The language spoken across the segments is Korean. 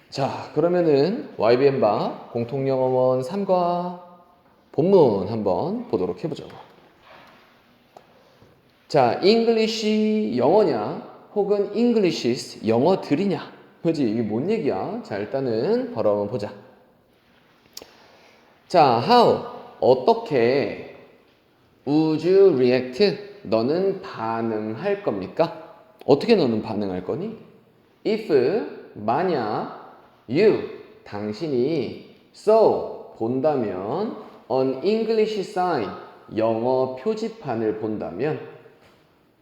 자, 그러면은 YBM바 공통영어원 3과 본문 한번 보도록 해보죠. 자, English 영어냐 혹은 English 영어들이냐, 그지? 이게 뭔 얘기야? 자, 일단은 바로 한번 보자. 자, how 어떻게 would you react? 너는 반응할 겁니까? 어떻게 너는 반응할 거니? If 만약 you 당신이 saw 본다면 an English sign 영어 표지판을 본다면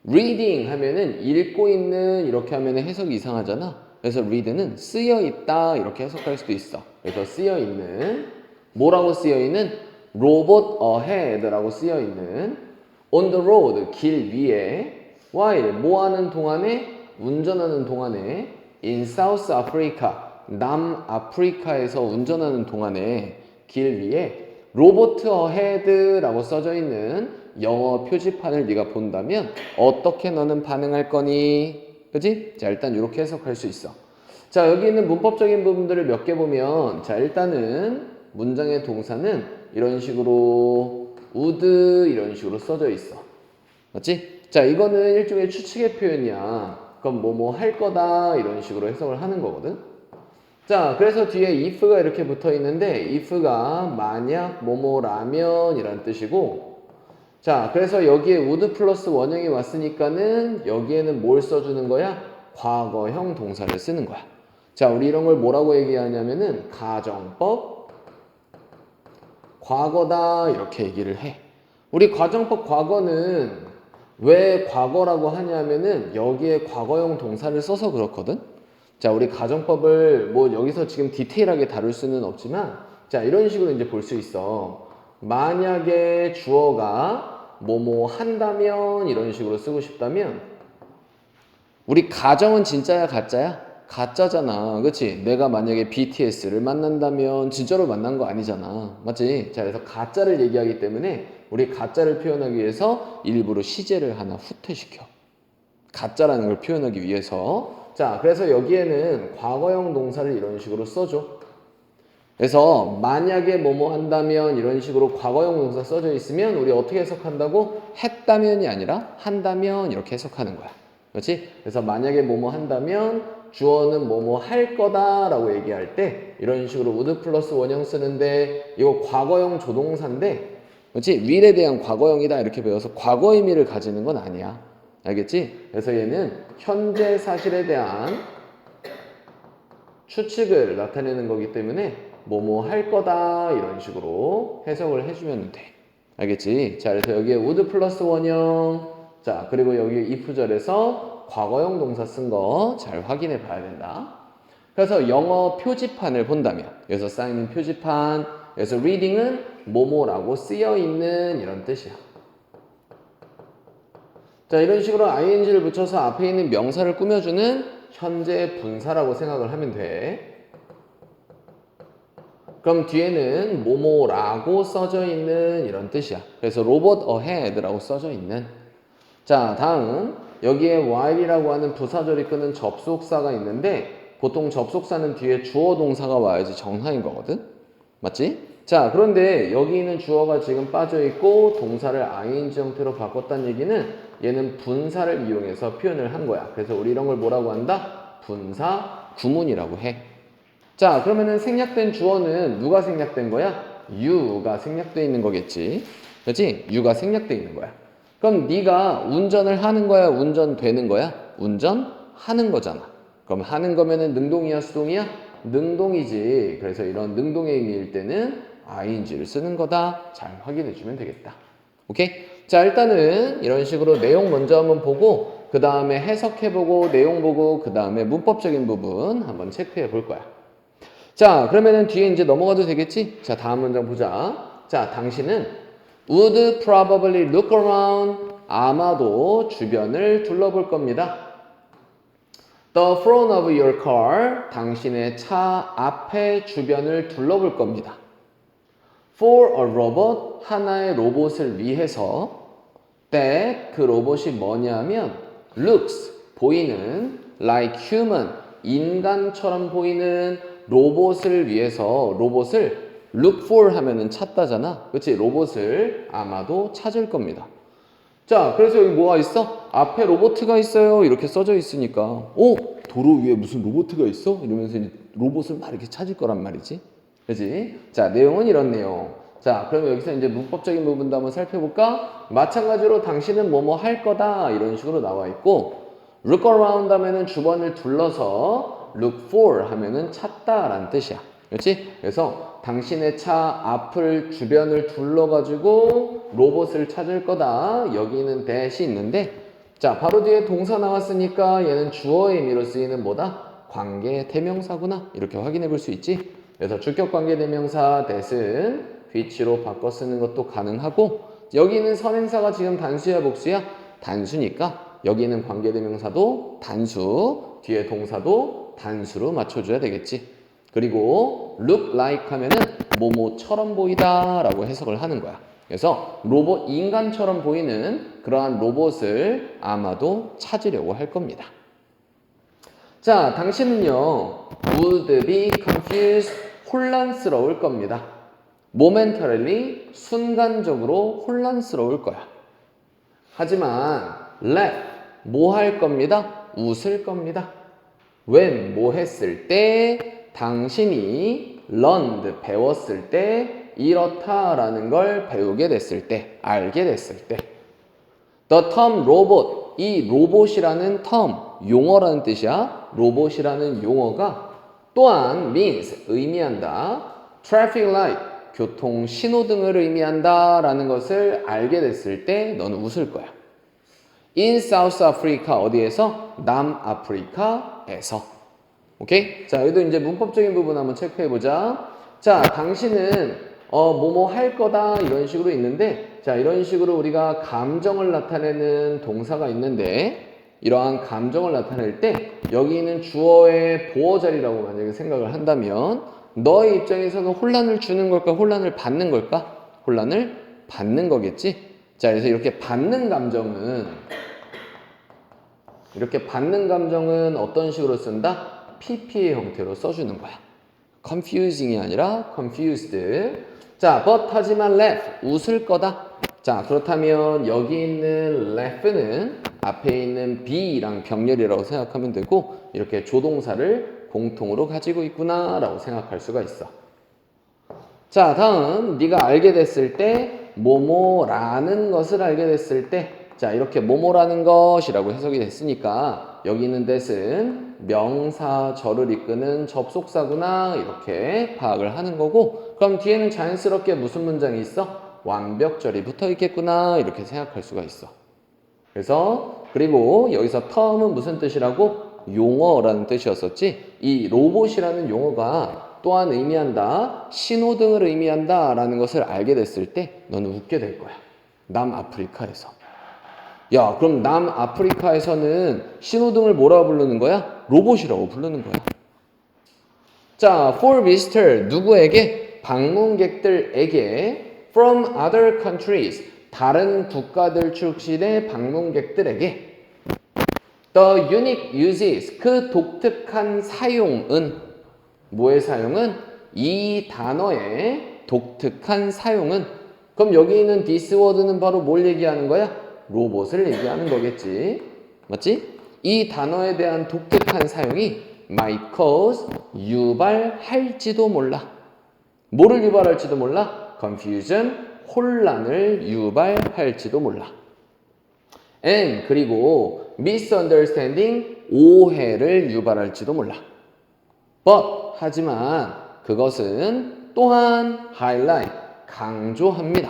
reading 하면은 읽고 있는 이렇게 하면은 해석이 이상하잖아. 그래서 read는 쓰여 있다 이렇게 해석할 수도 있어. 그래서 쓰여 있는 뭐라고 쓰여 있는 robot ahead라고 쓰여 있는 on the road 길 위에 while 뭐 하는 동안에 운전하는 동안에 in South Africa 남아프리카에서 운전하는 동안에 길 위에 로보트 어헤드라고 써져 있는 영어 표지판을 네가 본다면 어떻게 너는 반응할 거니? 그지? 자, 일단 이렇게 해석할 수 있어. 자, 여기 있는 문법적인 부분들을 몇 개 보면 자, 일단은 문장의 동사는 이런 식으로 would 이런 식으로 써져 있어. 맞지? 자, 이거는 일종의 추측의 표현이야. 그럼 뭐 할 거다 이런 식으로 해석을 하는 거거든. 자, 그래서 뒤에 if가 이렇게 붙어 있는데 if가 만약 뭐뭐라면 이란 뜻이고, 자, 그래서 여기에 would 플러스 원형이 왔으니까는 여기에는 뭘 써주는 거야? 과거형 동사를 쓰는 거야. 자, 우리 이런 걸 뭐라고 얘기하냐면은 가정법 과거다 이렇게 얘기를 해. 우리 가정법 과거는 왜 과거라고 하냐면은 여기에 과거형 동사를 써서 그렇거든. 자, 우리 가정법을 뭐 여기서 지금 디테일하게 다룰 수는 없지만 자, 이런 식으로 이제 볼 수 있어. 만약에 주어가 뭐뭐 한다면 이런 식으로 쓰고 싶다면 우리 가정은 진짜야 가짜야? 가짜잖아. 그치? 내가 만약에 BTS를 만난다면 진짜로 만난 거 아니잖아. 맞지? 자, 그래서 가짜를 얘기하기 때문에 우리 가짜를 표현하기 위해서 일부러 시제를 하나 후퇴시켜. 가짜라는 걸 표현하기 위해서. 자, 그래서 여기에는 과거형 동사를 이런 식으로 써줘. 그래서 만약에 뭐뭐 한다면 이런 식으로 과거형 동사 써져 있으면 우리 어떻게 해석한다고? 했다면이 아니라 한다면 이렇게 해석하는 거야. 그렇지? 그래서 만약에 뭐뭐 한다면 주어는 뭐뭐 할 거다라고 얘기할 때 이런 식으로 would 플러스 원형 쓰는데 이거 과거형 조동사인데 그렇지? will에 대한 과거형이다 이렇게 배워서 과거 의미를 가지는 건 아니야. 알겠지? 그래서 얘는 현재 사실에 대한 추측을 나타내는 거기 때문에 뭐뭐 할 거다 이런 식으로 해석을 해주면 돼. 알겠지? 자, 그래서 여기에 would 플러스 원형 자, 그리고 여기 if절에서 과거형 동사 쓴 거 잘 확인해 봐야 된다. 그래서 영어 표지판을 본다면 여기서 쌓이는 표지판 여기서 reading은 뭐뭐라고 쓰여 있는 이런 뜻이야. 자, 이런 식으로 ing를 붙여서 앞에 있는 명사를 꾸며주는 현재 분사라고 생각을 하면 돼. 그럼 뒤에는 뭐뭐라고 써져 있는 이런 뜻이야. 그래서 robot ahead라고 써져 있는. 자, 다음 여기에 while이라고 하는 부사절 이끄는 접속사가 있는데 보통 접속사는 뒤에 주어 동사가 와야지 정상인 거거든. 맞지? 자, 그런데 여기 있는 주어가 지금 빠져 있고 동사를 ing 형태로 바꿨다는 얘기는 얘는 분사를 이용해서 표현을 한 거야. 그래서 우리 이런 걸 뭐라고 한다? 분사 구문이라고 해. 자, 그러면은 생략된 주어는 누가 생략된 거야? you가 생략되어 있는 거겠지. 그렇지? you가 생략되어 있는 거야. 그럼 네가 운전을 하는 거야? 운전되는 거야? 운전하는 거잖아. 그럼 하는 거면은 능동이야? 수동이야? 능동이지. 그래서 이런 능동의 의미일 때는 ing를 쓰는 거다. 잘 확인해 주면 되겠다. 오케이? 자, 일단은 이런 식으로 내용 먼저 한번 보고 그 다음에 해석해보고 내용 보고 그 다음에 문법적인 부분 한번 체크해 볼 거야. 자, 그러면은 뒤에 이제 넘어가도 되겠지? 자, 다음 문장 보자. 자, 당신은 would probably look around. 아마도 주변을 둘러볼 겁니다. The front of your car. 당신의 차 앞에 주변을 둘러볼 겁니다. For a robot. 하나의 로봇을 위해서. that 그 로봇이 뭐냐면 looks 보이는 like human 인간처럼 보이는 로봇을 위해서 로봇을 look for 하면은 찾다잖아. 그치? 로봇을 아마도 찾을 겁니다. 자, 그래서 여기 뭐가 있어? 앞에 로봇가 있어요. 이렇게 써져 있으니까 도로 위에 무슨 로봇가 있어? 이러면서 이제 로봇을 막 이렇게 찾을 거란 말이지. 그치? 자, 내용은 이런 내용. 자, 그럼 여기서 이제 문법적인 부분도 한번 살펴볼까? 마찬가지로 당신은 뭐뭐 할 거다 이런 식으로 나와 있고 look around 하면은 주변을 둘러서 look for 하면은 찾다라는 뜻이야. 그렇지? 그래서 당신의 차 앞을 주변을 둘러가지고 로봇을 찾을 거다. 여기는 that이 있는데 자, 바로 뒤에 동사 나왔으니까 얘는 주어의 의미로 쓰이는 뭐다? 관계 대명사구나. 이렇게 확인해 볼 수 있지? 그래서 주격 관계 대명사 that은 which로 바꿔 쓰는 것도 가능하고 여기는 선행사가 지금 단수야 복수야? 단수니까 여기는 관계 대명사도 단수, 뒤에 동사도 단수로 맞춰줘야 되겠지. 그리고 look like 하면은 뭐뭐처럼 보이다 라고 해석을 하는 거야. 그래서 로봇, 인간처럼 보이는 그러한 로봇을 아마도 찾으려고 할 겁니다. 자, 당신은요 would be confused, 혼란스러울 겁니다. momentarily, 순간적으로 혼란스러울 거야. 하지만 laugh, 뭐 할 겁니다? 웃을 겁니다. when, 뭐 했을 때, 당신이 learned, 배웠을 때, 이렇다라는 걸 배우게 됐을 때, 알게 됐을 때. The term robot, 이 로봇이라는 term, 용어라는 뜻이야. 로봇이라는 용어가 또한 means, 의미한다. traffic light, 교통 신호등을 의미한다라는 것을 알게 됐을 때 너는 웃을 거야. In South Africa, 어디에서? 남아프리카에서. 오케이? 자, 여기도 이제 문법적인 부분 한번 체크해보자. 자, 당신은 뭐뭐 할 거다 이런 식으로 있는데 자, 이런 식으로 우리가 감정을 나타내는 동사가 있는데 이러한 감정을 나타낼 때 여기 있는 주어의 보어 자리라고 만약에 생각을 한다면 너의 입장에서는 혼란을 주는 걸까? 혼란을 받는 걸까? 혼란을 받는 거겠지? 자, 그래서 이렇게 받는 감정은 어떤 식으로 쓴다? PP의 형태로 써주는 거야. confusing이 아니라 confused. 자, but 하지만 laugh, 웃을 거다. 자, 그렇다면 여기 있는 laugh는 앞에 있는 be랑 병렬이라고 생각하면 되고 이렇게 조동사를 공통으로 가지고 있구나 라고 생각할 수가 있어. 자, 다음 네가 알게 됐을 때 뭐뭐라는 것을 알게 됐을 때 자, 이렇게 뭐뭐라는 것이라고 해석이 됐으니까 여기 있는 that은 명사절을 이끄는 접속사구나 이렇게 파악을 하는 거고 그럼 뒤에는 자연스럽게 무슨 문장이 있어? 완벽절이 붙어 있겠구나 이렇게 생각할 수가 있어. 그래서 그리고 여기서 term은 무슨 뜻이라고? 용어라는 뜻이었었지. 이 로봇이라는 용어가 또한 의미한다. 신호등을 의미한다 라는 것을 알게 됐을 때 너는 웃게 될 거야. 남아프리카에서. 야, 그럼 남아프리카에서는 신호등을 뭐라고 부르는 거야? 로봇이라고 부르는 거야. 자, for visitor, 누구에게? 방문객들에게 from other countries, 다른 국가들 출신의 방문객들에게 the unique uses, 그 독특한 사용은 뭐의 사용은? 이 단어의 독특한 사용은 그럼 여기 있는 this word는 바로 뭘 얘기하는 거야? 로봇을 얘기하는 거겠지. 맞지? 이 단어에 대한 독특한 사용이 might cause, 유발할지도 몰라. 뭐를 유발할지도 몰라? confusion, 혼란을 유발할지도 몰라. and, 그리고 misunderstanding, 오해를 유발할지도 몰라. but, 하지만 그것은 또한 highlight, 강조합니다.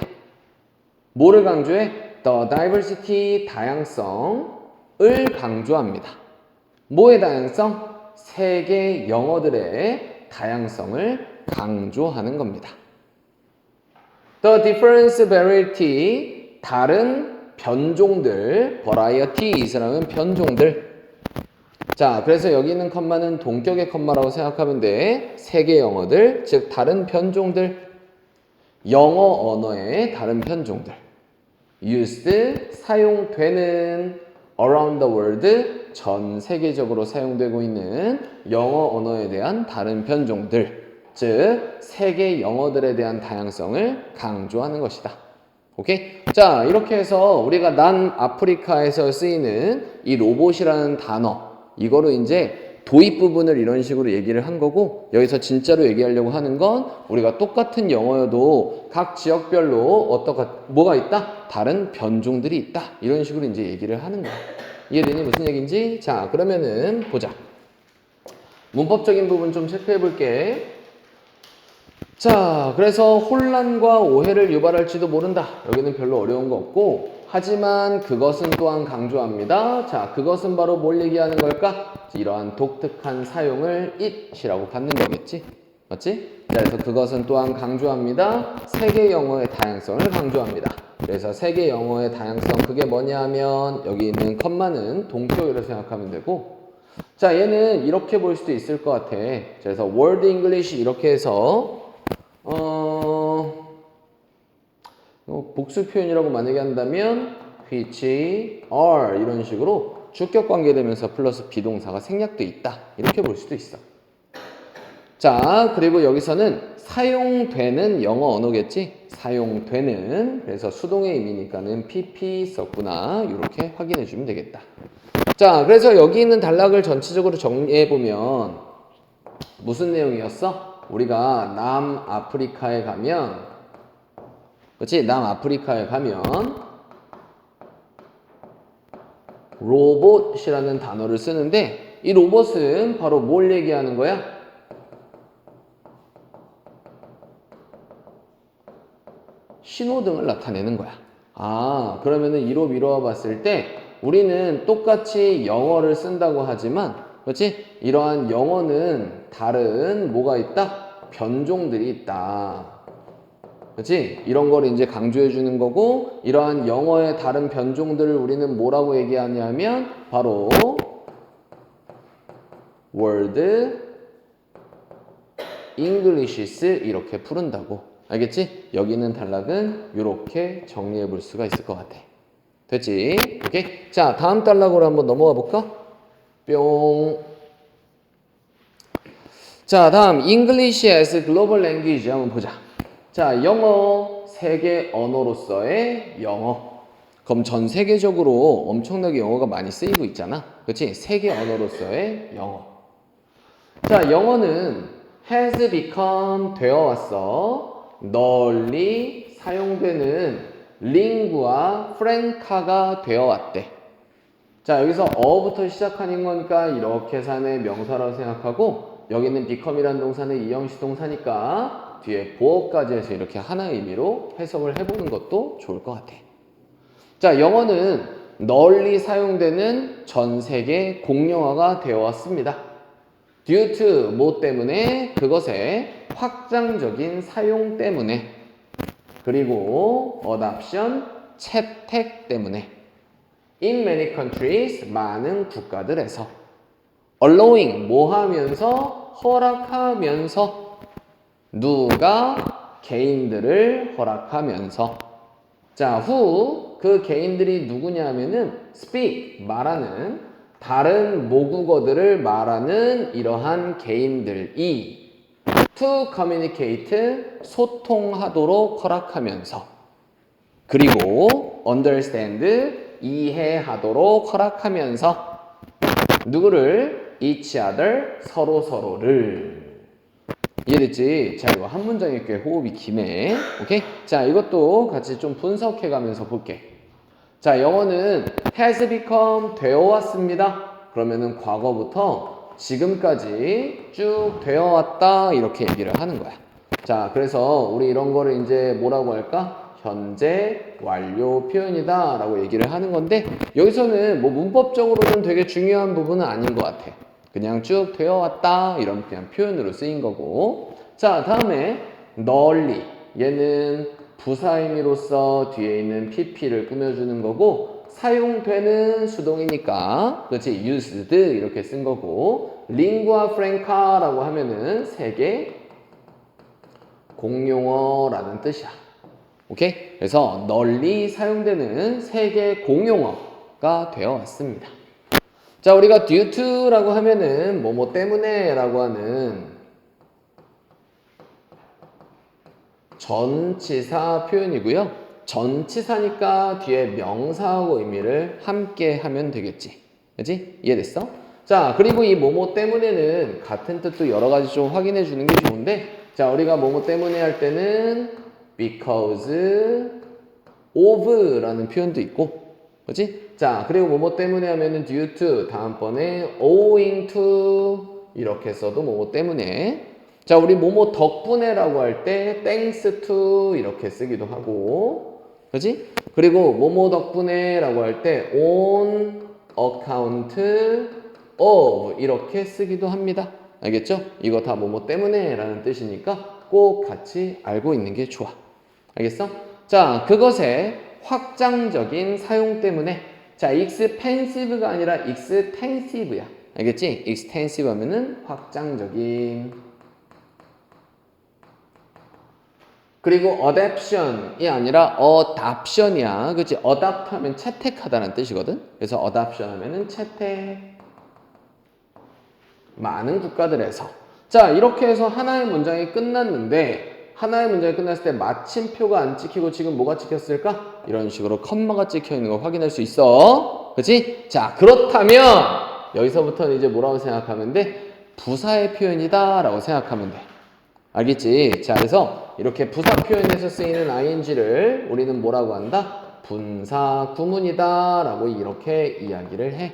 뭐를 강조해? The diversity, 다양성을 강조합니다. 뭐의 다양성? 세계 영어들의 다양성을 강조하는 겁니다. The difference, variety, 다른 변종들, variety, 이 사람은 변종들. 자, 그래서 여기 있는 컴마는 동격의 컴마라고 생각하면 돼. 세계 영어들, 즉 다른 변종들, 영어 언어의 다른 변종들. used, 사용되는 around the world, 전 세계적으로 사용되고 있는 영어 언어에 대한 다른 변종들, 즉 세계 영어들에 대한 다양성을 강조하는 것이다. 오케이? 자, 이렇게 해서 우리가 남아프리카에서 쓰이는 이 로봇이라는 단어, 이거로 이제 도입 부분을 이런 식으로 얘기를 한 거고, 여기서 진짜로 얘기하려고 하는 건 우리가 똑같은 영어여도 각 지역별로 뭐가 있다? 다른 변종들이 있다. 이런 식으로 이제 얘기를 하는 거야. 이해되니? 무슨 얘기인지? 자, 그러면은 보자. 문법적인 부분 좀 체크해 볼게. 자, 그래서 혼란과 오해를 유발할지도 모른다. 여기는 별로 어려운 거 없고, 하지만 그것은 또한 강조합니다. 자, 그것은 바로 뭘 얘기하는 걸까? 이러한 독특한 사용을 it이라고 갖는 거겠지? 맞지? 자, 그래서 그것은 또한 강조합니다. 세계 영어의 다양성을 강조합니다. 그래서 세계 영어의 다양성, 그게 뭐냐 하면 여기 있는 컴마는 동표로 생각하면 되고, 자, 얘는 이렇게 볼 수도 있을 것 같아. 그래서 World English 이렇게 해서 복수 표현이라고 만약에 한다면 which are 이런 식으로 주격 관계되면서 플러스 비동사가 생략돼 있다. 이렇게 볼 수도 있어. 자, 그리고 여기서는 사용되는 영어 언어겠지? 사용되는, 그래서 수동의 의미니까는 pp 썼구나. 이렇게 확인해 주면 되겠다. 자, 그래서 여기 있는 단락을 전체적으로 정리해 보면 무슨 내용이었어? 우리가 남아프리카에 가면, 그렇지? 남아프리카에 가면 로봇이라는 단어를 쓰는데, 이 로봇은 바로 뭘 얘기하는 거야? 신호등을 나타내는 거야. 아, 그러면은 이로 미루어 봤을 때 우리는 똑같이 영어를 쓴다고 하지만, 그렇지? 이러한 영어는 다른 뭐가 있다? 변종들이 있다. 그렇지? 이런 거를 이제 강조해 주는 거고, 이러한 영어의 다른 변종들을 우리는 뭐라고 얘기하냐면 바로 World Englishes 이렇게 부른다고. 알겠지? 여기 있는 단락은 이렇게 정리해 볼 수가 있을 것 같아. 됐지? 오케이? 자, 다음 단락으로 한번 넘어가 볼까? 뿅. 자, 다음 English as Global Language 한번 보자. 자, 영어, 세계 언어로서의 영어. 그럼 전 세계적으로 엄청나게 영어가 많이 쓰이고 있잖아. 그렇지? 세계 언어로서의 영어. 자, 영어는 has become 되어 왔어. 널리 사용되는 링구아 프랭카가 되어 왔대. 자, 여기서 어부터 시작하는 거니까 이렇게 산의 명사라고 생각하고, 여기는 become이라는 동사는 이형식 동사니까 뒤에 보어까지 해서 이렇게 하나의 의미로 해석을 해보는 것도 좋을 것 같아. 자, 영어는 널리 사용되는 전 세계 공용어가 되어 왔습니다. due to 뭐 때문에? 그것의 확장적인 사용 때문에, 그리고 adoption 채택 때문에, in many countries 많은 국가들에서, allowing 뭐 하면서? 허락하면서, 누가? 개인들을 허락하면서. 자, who 그 개인들이 누구냐 하면은 speak 말하는, 다른 모국어들을 말하는 이러한 개인들이 to communicate 소통하도록 허락하면서, 그리고 understand 이해하도록 허락하면서, 누구를? each other 서로서로를. 이해됐지? 자, 이거 한 문장에 꽤 호흡이 기네. 오케이? 자, 이것도 같이 좀 분석해 가면서 볼게. 자, 영어는 has become 되어 왔습니다. 그러면은 과거부터 지금까지 쭉 되어 왔다. 이렇게 얘기를 하는 거야. 자, 그래서 우리 이런 거를 이제 뭐라고 할까? 현재 완료 표현이다 라고 얘기를 하는 건데, 여기서는 뭐 문법적으로는 되게 중요한 부분은 아닌 것 같아. 그냥 쭉 되어 왔다 이런 그냥 표현으로 쓰인 거고. 자, 다음에 널리, 얘는 부사 의미로서 뒤에 있는 pp를 꾸며주는 거고, 사용되는 수동이니까 그렇지 used 이렇게 쓴 거고, lingua franca라고 하면은 세계 공용어라는 뜻이야. 오케이? 그래서 널리 사용되는 세계 공용어. 가 되어 왔습니다. 자, 우리가 due to라고 하면은 뭐뭐 때문에 라고 하는 전치사 표현이고요. 전치사니까 뒤에 명사하고 의미를 함께 하면 되겠지. 그치? 이해됐어? 자, 그리고 이 뭐뭐 때문에는 같은 뜻도 여러 가지 좀 확인해 주는 게 좋은데, 자, 우리가 뭐뭐 때문에 할 때는 because of 라는 표현도 있고, 그치? 자, 그리고 뭐뭐 때문에 하면은 due to, 다음번에 owing to 이렇게 써도 뭐뭐 때문에. 자, 우리 뭐뭐 덕분에라고 할 때 thanks to 이렇게 쓰기도 하고, 그치? 그리고 뭐뭐 덕분에라고 할 때 on account of 이렇게 쓰기도 합니다. 알겠죠? 이거 다 뭐뭐 때문에 라는 뜻이니까 꼭 같이 알고 있는 게 좋아. 알겠어? 자, 그것의 확장적인 사용 때문에, 자, expansive가 아니라 extensive야. 알겠지? extensive 하면은 확장적인. 그리고 adaption이 아니라 adoption이야. 그치? adopt 하면 채택하다는 뜻이거든? 그래서 adoption 하면은 채택. 많은 국가들에서. 자, 이렇게 해서 하나의 문장이 끝났는데, 하나의 문장이 끝났을 때 마침표가 안 찍히고 지금 뭐가 찍혔을까? 이런 식으로 컴마가 찍혀 있는 거 확인할 수 있어. 그치? 자, 그렇다면 여기서부터는 이제 뭐라고 생각하면 돼? 부사의 표현이다 라고 생각하면 돼. 알겠지? 자, 그래서 이렇게 부사 표현에서 쓰이는 ing를 우리는 뭐라고 한다? 분사 구문이다 라고 이렇게 이야기를 해.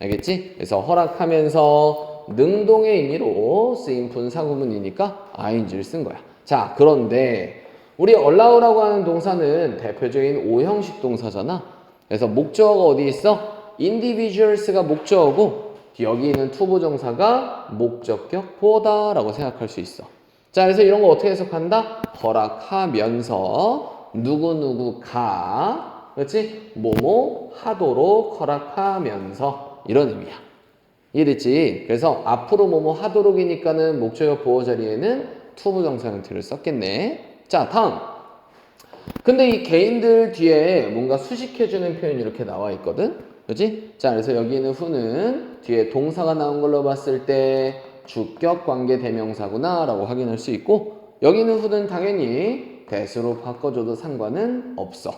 알겠지? 그래서 허락하면서 능동의 의미로 쓰인 분사 구문이니까 ing를 쓴 거야. 자, 그런데 우리 allow라고 하는 동사는 대표적인 오형식 동사잖아. 그래서 목적어가 어디 있어? individuals가 목적어고 여기 있는 투부정사가 목적격 보다라고 생각할 수 있어. 자, 그래서 이런 거 어떻게 해석한다? 허락하면서 누구누구가, 그렇지? 뭐뭐 하도록 허락하면서 이런 의미야. 이해됐지? 그래서 앞으로 뭐뭐 하도록이니까는 목적격 보호 자리에는 투부정사 형태를 썼겠네. 자, 다음. 근데 이 개인들 뒤에 뭔가 수식해주는 표현이 이렇게 나와 있거든? 그렇지? 자, 그래서 여기 있는 who는 뒤에 동사가 나온 걸로 봤을 때 주격 관계 대명사구나 라고 확인할 수 있고, 여기 있는 who는 당연히 that으로 바꿔줘도 상관은 없어.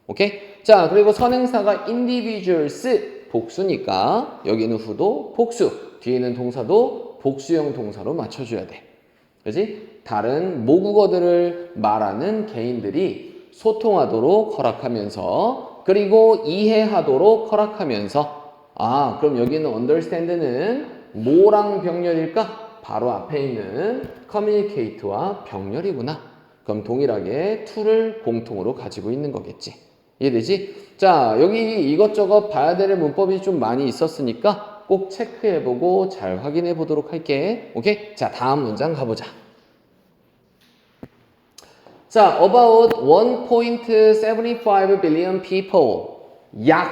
오케이? 자, 그리고 선행사가 individuals 복수니까 여기 있는 who도 복수, 뒤에 있는 동사도 복수형 동사로 맞춰줘야 돼. 그지? 다른 모국어들을 말하는 개인들이 소통하도록 허락하면서, 그리고 이해하도록 허락하면서. 아, 그럼 여기는 understand는 뭐랑 병렬일까? 바로 앞에 있는 communicate와 병렬이구나. 그럼 동일하게 to를 공통으로 가지고 있는 거겠지. 이해되지? 자, 여기 이것저것 봐야 될 문법이 좀 많이 있었으니까 꼭 체크해보고 잘 확인해 보도록 할게. 오케이? 자, 다음 문장 가보자. 자, about 1.75 billion people. 약,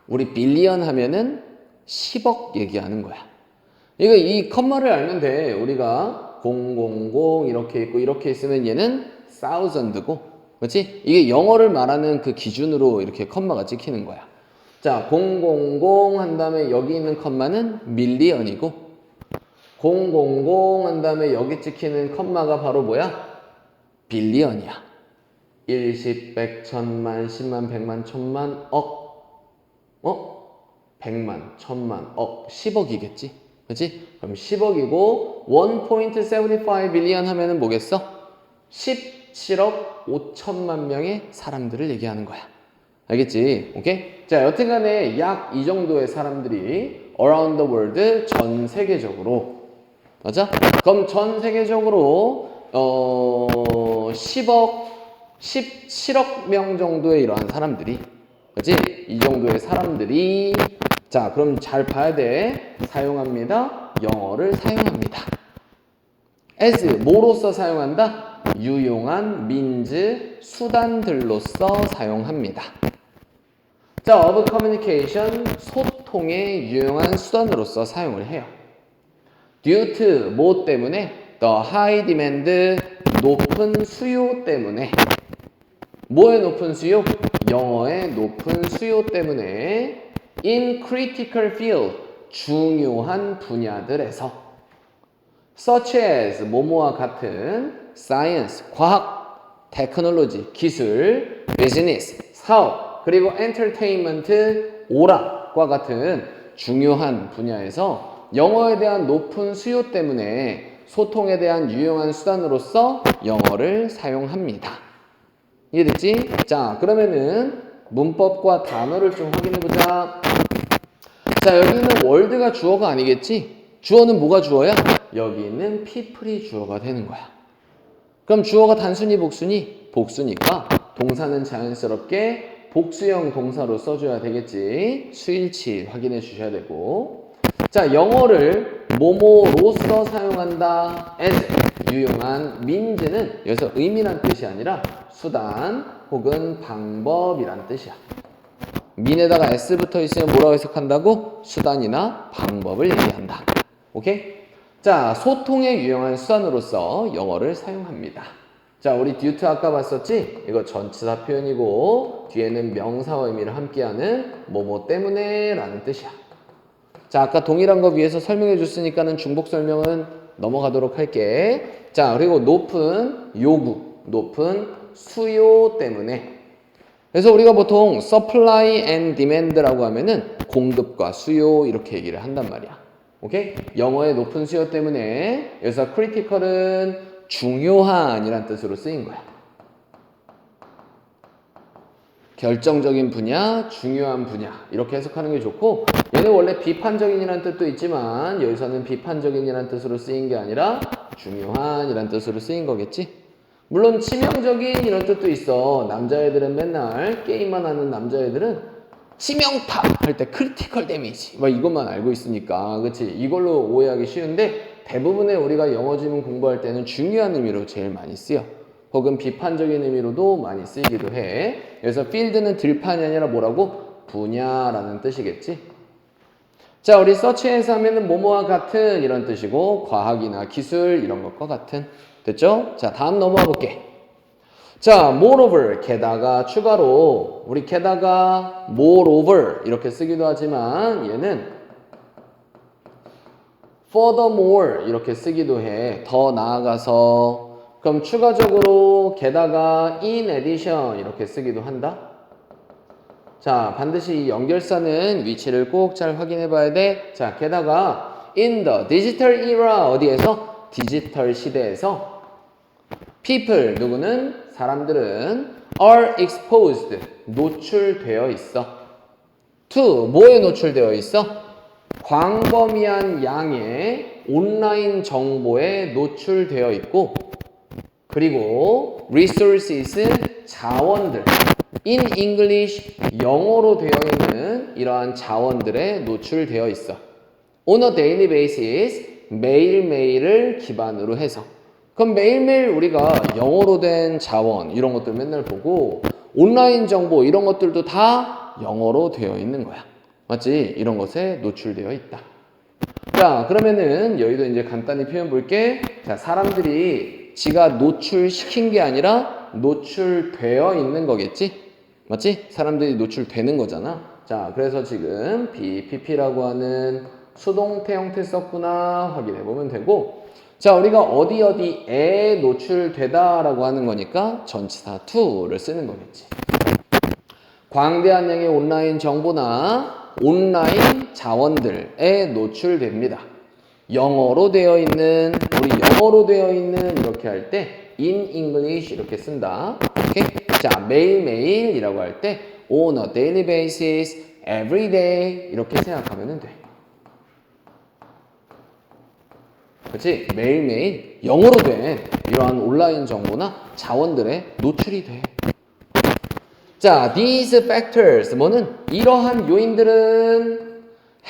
우리 billion 하면은 10억 얘기하는 거야. 이거 이 컴마를 알면 돼. 우리가 000 이렇게 있고 이렇게 있으면 얘는 thousand고, 그렇지? 이게 영어를 말하는 그 기준으로 이렇게 컴마가 찍히는 거야. 자, 000 한 다음에 여기 있는 컴마는 밀리언이고, 000 한 다음에 여기 찍히는 컴마가 바로 뭐야? 빌리언이야. 1, 10, 100, 1000만, 10만, 100만, 1000만, 억. 100만, 1000만, 억, 10억이겠지? 그치? 그럼 10억이고 1.75 billion 하면은 뭐겠어? 17억 5천만 명의 사람들을 얘기하는 거야. 알겠지? 오케이? 자, 여튼간에 약 이 정도의 사람들이 around the world, 전 세계적으로. 맞아? 그럼 전 세계적으로 10억, 17억 명 정도의 이러한 사람들이, 그치? 이 정도의 사람들이, 자, 그럼 잘 봐야 돼. 사용합니다. 영어를 사용합니다. as, 뭐로서 사용한다? 유용한 means, 수단들로서 사용합니다. 자, of communication, 소통의 유용한 수단으로서 사용을 해요. due to, 뭐 때문에? the high demand, 높은 수요 때문에. 뭐의 높은 수요? 영어의 높은 수요 때문에 in critical field, 중요한 분야들에서 such as, 뭐뭐와 같은 science, 과학, technology, 기술, business, 사업, 그리고 entertainment, 오락과 같은 중요한 분야에서 영어에 대한 높은 수요 때문에 소통에 대한 유용한 수단으로서 영어를 사용합니다. 이해됐지? 자, 그러면은 문법과 단어를 좀 확인해보자. 자, 여기는 월드가 주어가 아니겠지? 주어는 뭐가 주어야? 여기는 people이 주어가 되는 거야. 그럼 주어가 단순히 복수니? 복수니까 동사는 자연스럽게 복수형 동사로 써줘야 되겠지. 수일치 확인해 주셔야 되고. 자, 영어를 뭐뭐로서 사용한다. as, 유용한, means는 여기서 의미란 뜻이 아니라 수단 혹은 방법이란 뜻이야. mean에다가 s 붙어 있으면 뭐라고 해석한다고? 수단이나 방법을 얘기한다. 오케이? 자, 소통에 유용한 수단으로서 영어를 사용합니다. 자, 우리 듀트 아까 봤었지? 이거 전치사 표현이고 뒤에는 명사와 의미를 함께하는 뭐뭐 때문에 라는 뜻이야. 자, 아까 동일한 거 위에서 설명해 줬으니까는 중복 설명은 넘어가도록 할게. 자, 그리고 높은 요구, 높은 수요 때문에. 그래서 우리가 보통 supply and demand라고 하면은 공급과 수요 이렇게 얘기를 한단 말이야. 오케이? 영어의 높은 수요 때문에 여기서 critical은 중요한 이란 뜻으로 쓰인 거야. 결정적인 분야, 중요한 분야 이렇게 해석하는 게 좋고 얘는 원래 비판적인이라는 뜻도 있지만 여기서는 비판적인이라는 뜻으로 쓰인 게 아니라 중요한 이란 뜻으로 쓰인 거겠지? 물론 치명적인 이런 뜻도 있어. 남자애들은 맨날 게임만 하는 남자애들은 치명타 할 때 크리티컬 데미지 막 이것만 알고 있으니까 그치? 이걸로 오해하기 쉬운데 대부분의 우리가 영어 지문 공부할 때는 중요한 의미로 제일 많이 쓰여. 혹은 비판적인 의미로도 많이 쓰이기도 해. 그래서 field는 들판이 아니라 뭐라고? 분야라는 뜻이겠지. 자, 우리 서치에서 하면은 뭐뭐와 같은 이런 뜻이고 과학이나 기술 이런 것과 같은. 됐죠? 자, 다음 넘어가 볼게. 자, moreover, 게다가 추가로 우리 게다가 moreover 이렇게 쓰기도 하지만 얘는 furthermore 이렇게 쓰기도 해. 더 나아가서. 그럼 추가적으로 게다가 in addition 이렇게 쓰기도 한다. 자, 반드시 이 연결사는 위치를 꼭 잘 확인해 봐야 돼. 자, 게다가 in the digital era 어디에서? 디지털 시대에서 people 누구는? 사람들은 are exposed 노출되어 있어. to 뭐에 노출되어 있어? 광범위한 양의 온라인 정보에 노출되어 있고 그리고 resources 자원들 in English 영어로 되어 있는 이러한 자원들에 노출되어 있어. on a daily basis 매일매일을 기반으로 해서. 그럼 매일매일 우리가 영어로 된 자원 이런 것들 맨날 보고 온라인 정보 이런 것들도 다 영어로 되어 있는 거야. 맞지? 이런 것에 노출되어 있다. 자, 그러면은 여기도 이제 간단히 표현 볼게. 자, 사람들이 지가 노출시킨 게 아니라 노출되어 있는 거겠지? 맞지? 사람들이 노출되는 거잖아. 자, 그래서 지금 BPP라고 하는 수동태 형태 썼구나 확인해 보면 되고 자, 우리가 어디에 노출되다라고 하는 거니까 전치사 to를 쓰는 거겠지. 광대한 양의 온라인 정보나 온라인 자원들에 노출됩니다. 영어로 되어 있는, 우리 영어로 되어 있는 이렇게 할 때 in English 이렇게 쓴다. 오케이? 자, 매일매일이라고 할 때 on a daily basis, every day 이렇게 생각하면 돼. 그렇지? 매일매일 영어로 된 이러한 온라인 정보나 자원들에 노출이 돼. 자, these factors, 뭐는? 이러한 요인들은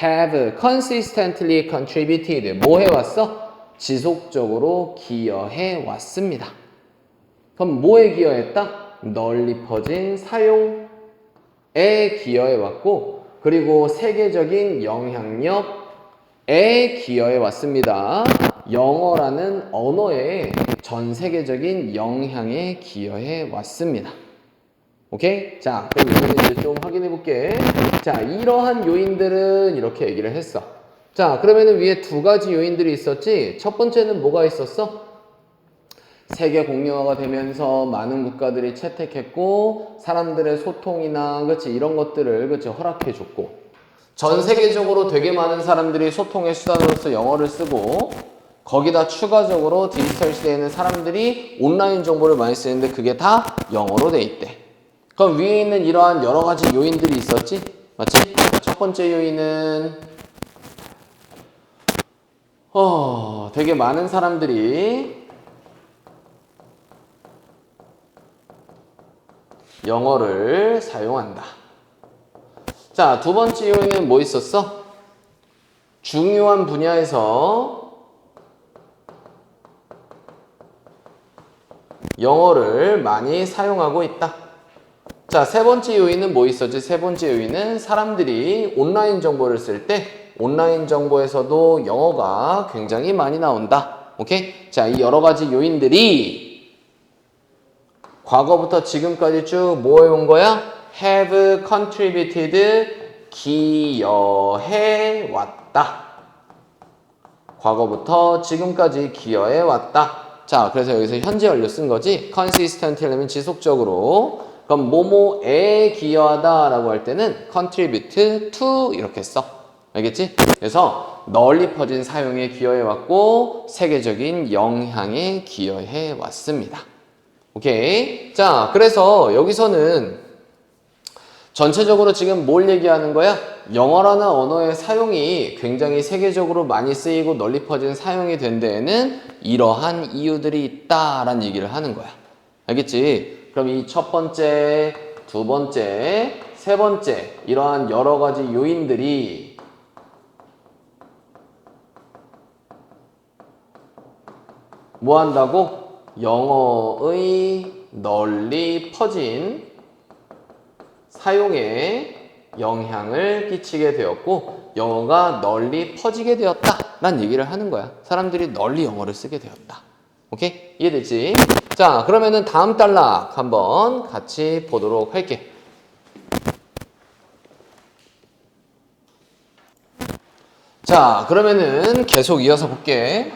have consistently contributed, 뭐 해왔어? 지속적으로 기여해 왔습니다. 그럼 뭐에 기여했다? 널리 퍼진 사용에 기여해 왔고, 그리고 세계적인 영향력에 기여해 왔습니다. 영어라는 언어의 전 세계적인 영향에 기여해 왔습니다. 오케이? 자, 그럼 이거는 이제 좀 확인해 볼게. 자, 이러한 요인들은 이렇게 얘기를 했어. 자, 그러면은 위에 두 가지 요인들이 있었지? 첫 번째는 뭐가 있었어? 세계 공용화가 되면서 많은 국가들이 채택했고, 사람들의 소통이나, 그치, 이런 것들을, 그치, 허락해줬고, 전 세계적으로 되게 많은 사람들이 소통의 수단으로서 영어를 쓰고, 거기다 추가적으로 디지털 시대에는 사람들이 온라인 정보를 많이 쓰는데 그게 다 영어로 돼 있대. 그럼 위에 있는 이러한 여러 가지 요인들이 있었지? 맞지? 첫 번째 요인은 되게 많은 사람들이 영어를 사용한다. 자, 두 번째 요인은 뭐 있었어? 중요한 분야에서 영어를 많이 사용하고 있다. 자, 세 번째 요인은 뭐 있었지? 세 번째 요인은 사람들이 온라인 정보를 쓸 때 온라인 정보에서도 영어가 굉장히 많이 나온다. 오케이? 자, 이 여러 가지 요인들이 과거부터 지금까지 쭉 뭐 해온 거야? have contributed, 기여해 왔다. 과거부터 지금까지 기여해 왔다. 자, 그래서 여기서 현재 완료 쓴 거지. consistently면 지속적으로. 그럼 뭐뭐에 기여하다 라고 할 때는 contribute to 이렇게 써. 알겠지? 그래서 널리 퍼진 사용에 기여해 왔고 세계적인 영향에 기여해 왔습니다. 오케이? 자, 그래서 여기서는 전체적으로 지금 뭘 얘기하는 거야? 영어라는 언어의 사용이 굉장히 세계적으로 많이 쓰이고 널리 퍼진 사용이 된 데에는 이러한 이유들이 있다라는 얘기를 하는 거야. 알겠지? 그럼 이 첫 번째, 두 번째, 세 번째 이러한 여러 가지 요인들이 뭐 한다고? 영어의 널리 퍼진 사용에 영향을 끼치게 되었고 영어가 널리 퍼지게 되었다 라는 얘기를 하는 거야. 사람들이 널리 영어를 쓰게 되었다. 오케이? 이해되지? 자, 그러면은 다음 단락 한번 같이 보도록 할게. 자, 그러면은 계속 이어서 볼게.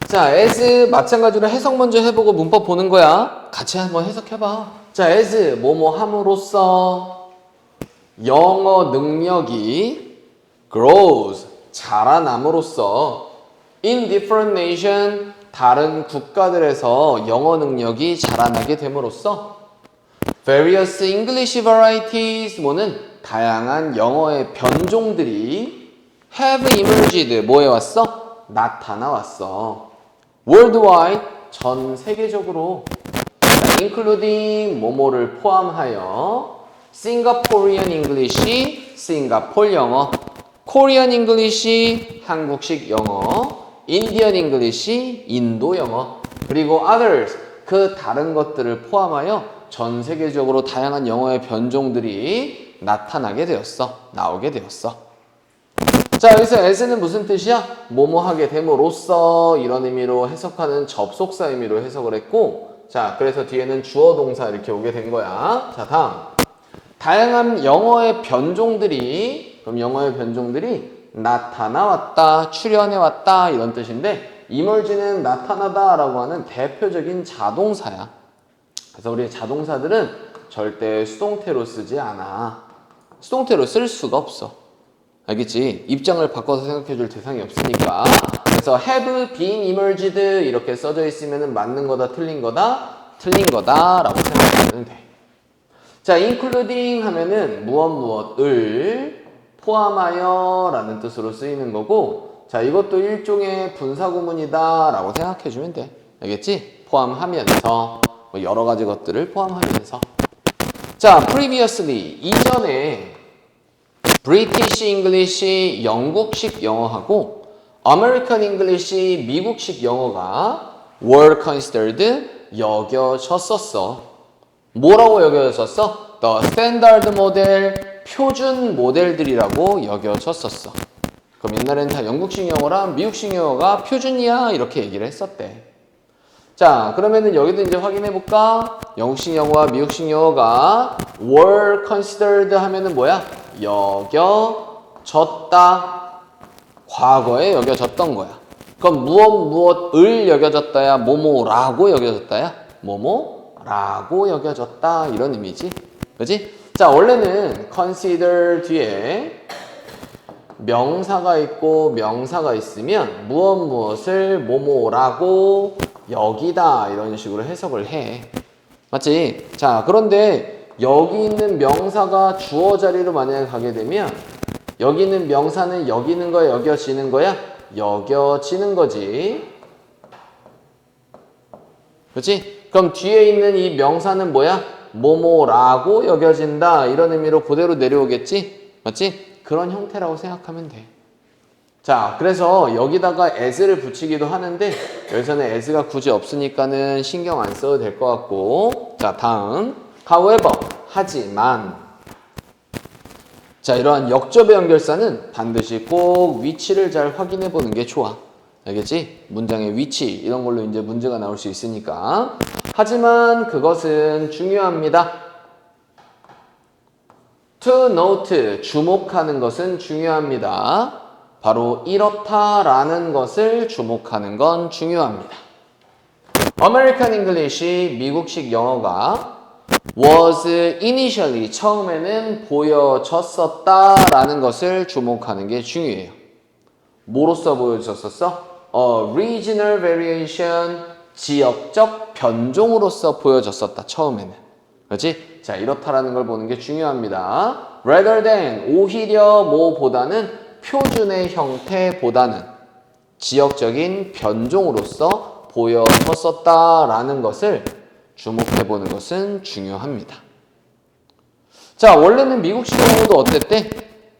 자, as 마찬가지로 해석 먼저 해보고 문법 보는 거야. 같이 한번 해석해봐. 자, as 뭐뭐 함으로써 영어 능력이 grows 자라남으로써 in different nation 다른 국가들에서 영어 능력이 자라나게 됨으로써 various English varieties 뭐는 다양한 영어의 변종들이 have emerged 뭐 해왔어? 나타나왔어. worldwide 전 세계적으로 including 뭐뭐를 포함하여 Singaporean English 싱가폴 영어, Korean English 한국식 영어, Indian English 인도 영어, 그리고 others 그 다른 것들을 포함하여 전 세계적으로 다양한 영어의 변종들이 나타나게 되었어. 나오게 되었어. 자, 여기서 as는 무슨 뜻이야? 뭐뭐 하게 됨으로써 이런 의미로 해석하는 접속사 의미로 해석을 했고, 자, 그래서 뒤에는 주어 동사 이렇게 오게 된 거야. 자, 다음. 다양한 영어의 변종들이, 그럼 영어의 변종들이 나타나왔다, 출현해왔다 이런 뜻인데 emerge는 나타나다 라고 하는 대표적인 자동사야. 그래서 우리 자동사들은 절대 수동태로 쓰지 않아. 수동태로 쓸 수가 없어. 알겠지? 입장을 바꿔서 생각해 줄 대상이 없으니까. 그래서 have been emerged 이렇게 써져 있으면 맞는 거다, 틀린 거다, 틀린 거다 라고 생각하면 돼. 자, including 하면은 무엇을 포함하여 라는 뜻으로 쓰이는 거고, 자, 이것도 일종의 분사구문이다 라고 생각해 주면 돼. 알겠지? 포함하면서 뭐 여러 가지 것들을 포함하면서. 자, previously 이전에 British English 영국식 영어하고 American English 미국식 영어가 were considered 여겨졌었어. 뭐라고 여겨졌었어? The standard model 표준 모델들이라고 여겨졌었어. 그럼 옛날에는 다 영국식 영어랑 미국식 영어가 표준이야 이렇게 얘기를 했었대. 자, 그러면은 여기도 이제 확인해 볼까? 영국식 영어와 미국식 영어가 were considered 하면은 뭐야? 여겨졌다. 과거에 여겨졌던 거야. 그럼 무엇을 여겨졌다야? 뭐뭐라고 여겨졌다야? 뭐뭐라고 여겨졌다. 이런 의미지. 그지? 자, 원래는 consider 뒤에 명사가 있고 명사가 있으면 무엇을 뭐뭐라고 여기다 이런 식으로 해석을 해. 맞지? 자, 그런데 여기 있는 명사가 주어 자리로 만약에 가게 되면 여기 있는 명사는 여기는 거야, 여겨지는 거야? 여겨지는 거지. 그렇지? 그럼 뒤에 있는 이 명사는 뭐야? 뭐뭐라고 여겨진다. 이런 의미로 그대로 내려오겠지? 맞지? 그런 형태라고 생각하면 돼. 자, 그래서 여기다가 as를 붙이기도 하는데 여기서는 as가 굳이 없으니까는 신경 안 써도 될 것 같고. 자, 다음. however, 하지만. 자, 이러한 역접의 연결사는 반드시 꼭 위치를 잘 확인해 보는 게 좋아. 알겠지? 문장의 위치 이런 걸로 이제 문제가 나올 수 있으니까. 하지만 그것은 중요합니다. to note, 주목하는 것은 중요합니다. 바로 이렇다라는 것을 주목하는 건 중요합니다. American English, 미국식 영어가 was initially, 처음에는 보여졌었다라는 것을 주목하는 게 중요해요. 뭐로써 보여졌었어? regional variation, 지역적 변종으로서 보여졌었다, 처음에는. 그렇지? 자, 이렇다라는 걸 보는 게 중요합니다. rather than, 오히려 뭐보다는 표준의 형태보다는 지역적인 변종으로서 보여졌었다라는 것을 주목해보는 것은 중요합니다. 자, 원래는 미국식 영어도 어땠대?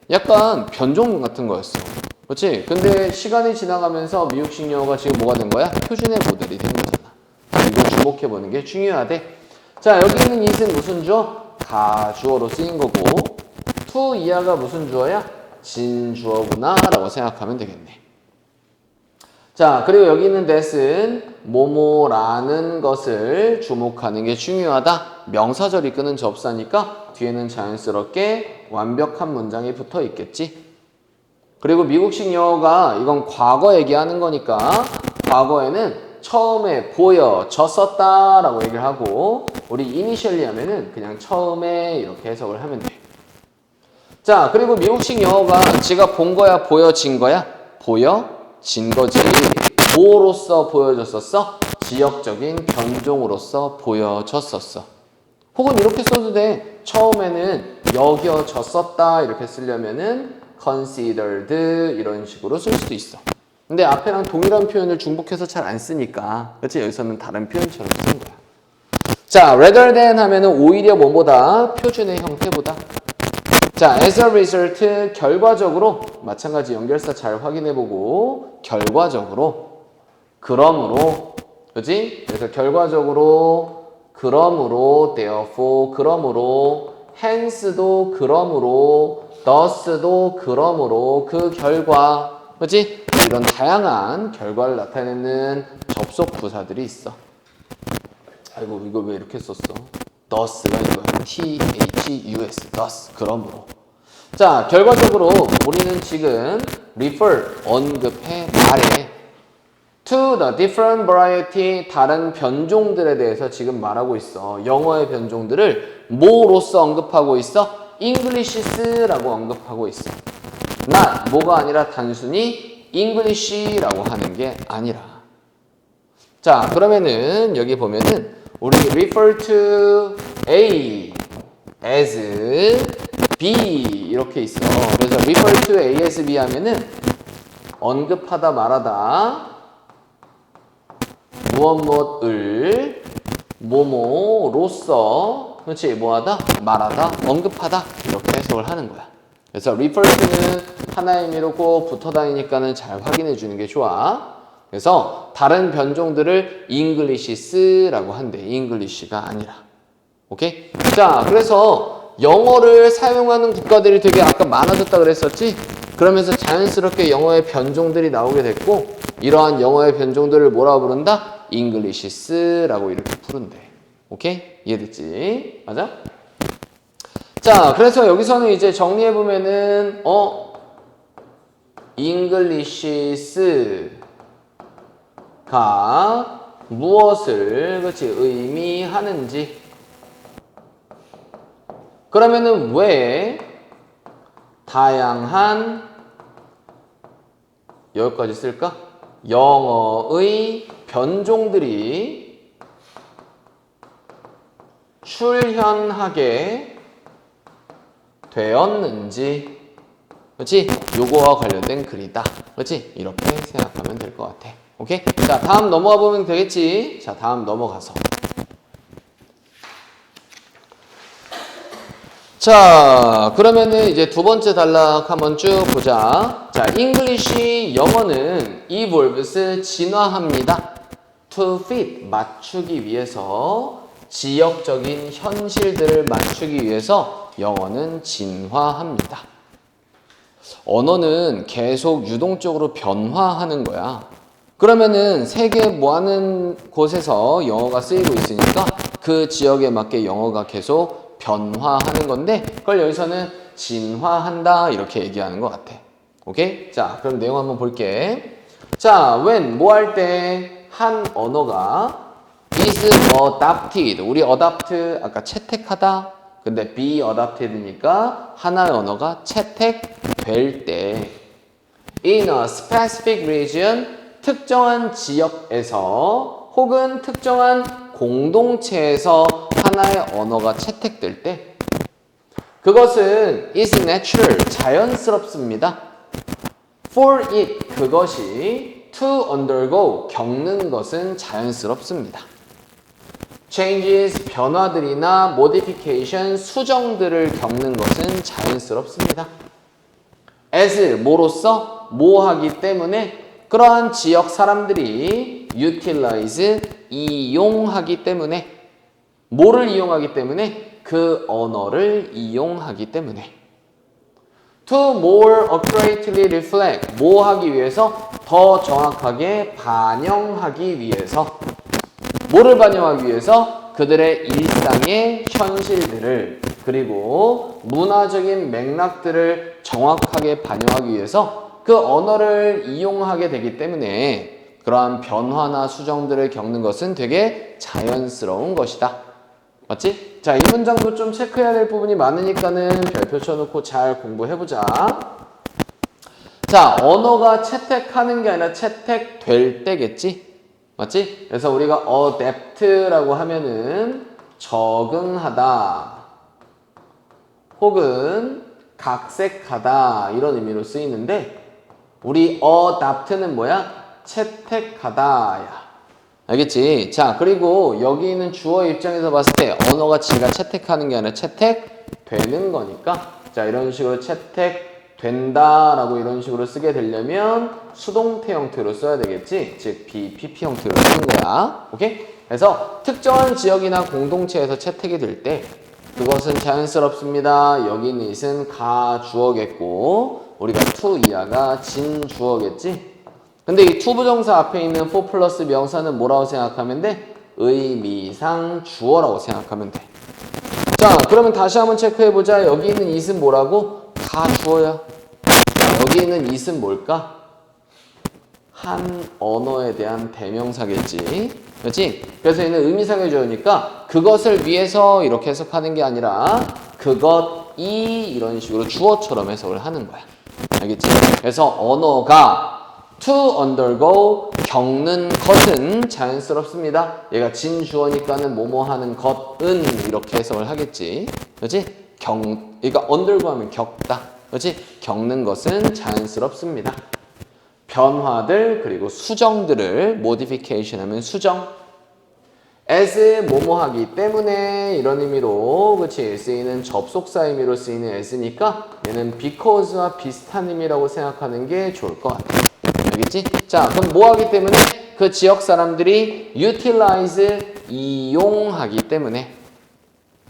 약간 변종 같은 거였어. 그렇지? 근데 시간이 지나가면서 미국식 영어가 지금 뭐가 된 거야? 표준의 모델이 된 거잖아. 이거 주목해보는 게 중요하대. 자, 여기 있는 it은 무슨 주어? 가주어로 쓰인 거고 to 이하가 무슨 주어야? 진주어구나 라고 생각하면 되겠네. 자, 그리고 여기 있는 that은 뭐뭐라는 것을 주목하는 게 중요하다. 명사절 이끄는 접사니까 뒤에는 자연스럽게 완벽한 문장이 붙어 있겠지. 그리고 미국식 영어가 이건 과거 얘기하는 거니까 과거에는 처음에 보여졌었다 라고 얘기를 하고 우리 initially 하면은 그냥 처음에 이렇게 해석을 하면 돼. 자, 그리고 미국식 영어가 지가 본 거야, 보여진 거야? 보여진 거지. 뭐로써 보여졌었어? 지역적인 변종으로서 보여졌었어. 혹은 이렇게 써도 돼. 처음에는 여겨졌었다 이렇게 쓰려면은 considered 이런 식으로 쓸 수도 있어. 근데 앞에랑 동일한 표현을 중복해서 잘 안 쓰니까 그렇지? 여기서는 다른 표현처럼 쓰는 거야. 자, rather than 하면은 오히려 뭐보다 표준의 형태보다. 자, as a result, 결과적으로 마찬가지 연결사 잘 확인해보고 결과적으로 그러므로 그지? 그래서 결과적으로 그러므로 therefore 그러므로 hence도 그러므로 thus도 그러므로 그 결과 그지? 이런 다양한 결과를 나타내는 접속 부사들이 있어. 아이고 이거 왜 이렇게 썼어? thus가 이거야. T-H-U-S, thus, 그러므로. 자, 결과적으로 우리는 지금 refer, 언급해, 말해 to the different variety, 다른 변종들에 대해서 지금 말하고 있어. 영어의 변종들을 뭐로써 언급하고 있어? Englishs라고 언급하고 있어. not, 뭐가 아니라 단순히 English라고 하는 게 아니라. 자, 그러면은 여기 보면은 우리 refer to A as B 이렇게 있어. 그래서 refer to A as B 하면은 언급하다 말하다 무엇을 뭐뭐로써 그렇지 뭐하다 말하다 언급하다 이렇게 해석을 하는 거야. 그래서 refer to는 하나의 의미로 꼭 붙어 다니니까는 잘 확인해 주는 게 좋아. 그래서 다른 변종들을 Englishs라고 한대. English가 아니라. 오케이? 자, 그래서 영어를 사용하는 국가들이 되게 아까 많아졌다 그랬었지? 그러면서 자연스럽게 영어의 변종들이 나오게 됐고 이러한 영어의 변종들을 뭐라고 부른다? Englishis라고 이렇게 부른대. 오케이? 이해됐지? 맞아? 자, 그래서 여기서는 이제 정리해보면은, Englishis가 무엇을, 그렇지, 의미하는지. 그러면은 왜 다양한, 여기까지 쓸까? 영어의 변종들이 출현하게 되었는지, 그렇지? 요거와 관련된 글이다. 그렇지? 이렇게 생각하면 될 것 같아. 오케이? 자, 다음 넘어가 보면 되겠지? 자, 다음 넘어가서. 자, 그러면은 이제 두 번째 단락 한번 쭉 보자. 자, English, 영어는 evolves, 진화합니다. To fit, 맞추기 위해서, 지역적인 현실들을 맞추기 위해서 영어는 진화합니다. 언어는 계속 유동적으로 변화하는 거야. 그러면은 세계 뭐하는 곳에서 영어가 쓰이고 있으니까 그 지역에 맞게 영어가 계속 변화하는 건데 그걸 여기서는 진화한다 이렇게 얘기하는 것 같아. 오케이? 자, 그럼 내용 한번 볼게. 자, when 뭐 할 때 한 언어가 is adopted. 우리 adopt 아까 채택하다. 근데 be adopted니까 하나의 언어가 채택될 때 in a specific region 특정한 지역에서 혹은 특정한 공동체에서 하나의 언어가 채택될 때 그것은 is natural, 자연스럽습니다. For it, 그것이 to undergo, 겪는 것은 자연스럽습니다. changes, 변화들이나 modification, 수정들을 겪는 것은 자연스럽습니다. as, 뭐로써, 뭐 하기 때문에 그러한 지역 사람들이 utilize, 이용하기 때문에 뭐를 이용하기 때문에 그 언어를 이용하기 때문에 to more accurately reflect, 뭐 하기 위해서 더 정확하게 반영하기 위해서 뭐를 반영하기 위해서 그들의 일상의 현실들을 그리고 문화적인 맥락들을 정확하게 반영하기 위해서 그 언어를 이용하게 되기 때문에 그러한 변화나 수정들을 겪는 것은 되게 자연스러운 것이다. 맞지? 자, 이 문장도 좀 체크해야 될 부분이 많으니까는 별표 쳐놓고 잘 공부해보자. 자, 언어가 채택하는 게 아니라 채택될 때겠지? 맞지? 그래서 우리가 adapt라고 하면은 적응하다 혹은 각색하다 이런 의미로 쓰이는데 우리 adopt는 뭐야? 채택하다야. 알겠지? 자, 그리고 여기 있는 주어 입장에서 봤을 때 언어가 지가 채택하는 게 아니라 채택되는 거니까 자, 이런 식으로 채택된다 라고 이런 식으로 쓰게 되려면 수동태 형태로 써야 되겠지? 즉 BPP 형태로 쓰는 거야. 오케이? 그래서 특정한 지역이나 공동체에서 채택이 될 때 그것은 자연스럽습니다. 여기 있는 it은 가주어겠고 우리가 to 이하가 진주어겠지? 근데 이 to 부정사 앞에 있는 for 플러스 명사는 뭐라고 생각하면 돼? 의미상 주어라고 생각하면 돼. 자, 그러면 다시 한번 체크해보자. 여기 있는 it은 뭐라고? 다 주어야. 여기 있는 it은 뭘까? 한 언어에 대한 대명사겠지. 그렇지? 그래서 얘는 의미상의 주어니까 그것을 위해서 이렇게 해석하는 게 아니라 그것이 이런 식으로 주어처럼 해석을 하는 거야. 알겠지? 그래서 언어가 to undergo, 겪는 것은 자연스럽습니다. 얘가 진주어니까는 뭐뭐 하는 것은 이렇게 해석을 하겠지. 그렇지? 그러니까 undergo 하면 겪다. 그렇지? 겪는 것은 자연스럽습니다. 변화들 그리고 수정들을 modification 하면 수정. as 뭐뭐 하기 때문에 이런 의미로 그렇지? 쓰이는 접속사 의미로 쓰이는 as니까 얘는 because와 비슷한 의미라고 생각하는 게 좋을 것 같아요. 알겠지? 자, 그럼 뭐 하기 때문에? 그 지역 사람들이 utilize, 이용하기 때문에.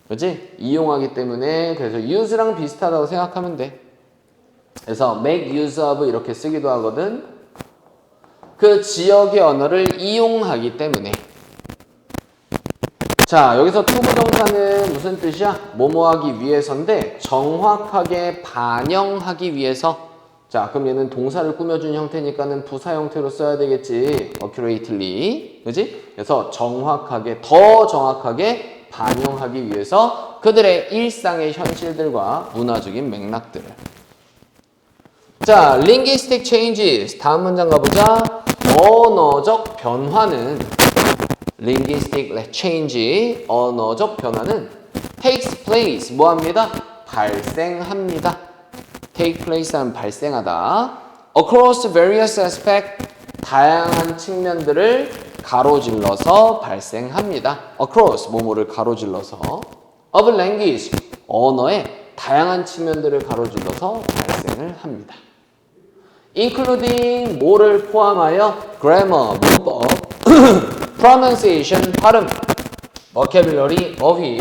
그렇지? 이용하기 때문에 그래서 use랑 비슷하다고 생각하면 돼. 그래서 make use of 이렇게 쓰기도 하거든. 그 지역의 언어를 이용하기 때문에. 자, 여기서 투부정사는 무슨 뜻이야? 뭐뭐하기 위해서인데 정확하게 반영하기 위해서. 자, 그럼 얘는 동사를 꾸며준 형태니까는 부사 형태로 써야 되겠지. accurately. 그지? 그래서 정확하게, 더 정확하게 반영하기 위해서 그들의 일상의 현실들과 문화적인 맥락들을. 자, linguistic changes. 다음 문장 가보자. 언어적 변화는 linguistic change, 언어적 변화는 takes place, 뭐합니다? 발생합니다. take place 하면 발생하다. across various aspects, 다양한 측면들을 가로질러서 발생합니다. across, 뭐뭐를 가로질러서. of language, 언어의 다양한 측면들을 가로질러서 발생을 합니다. including, 뭐를 포함하여? grammar, 문법, pronunciation, 발음, vocabulary, 어휘,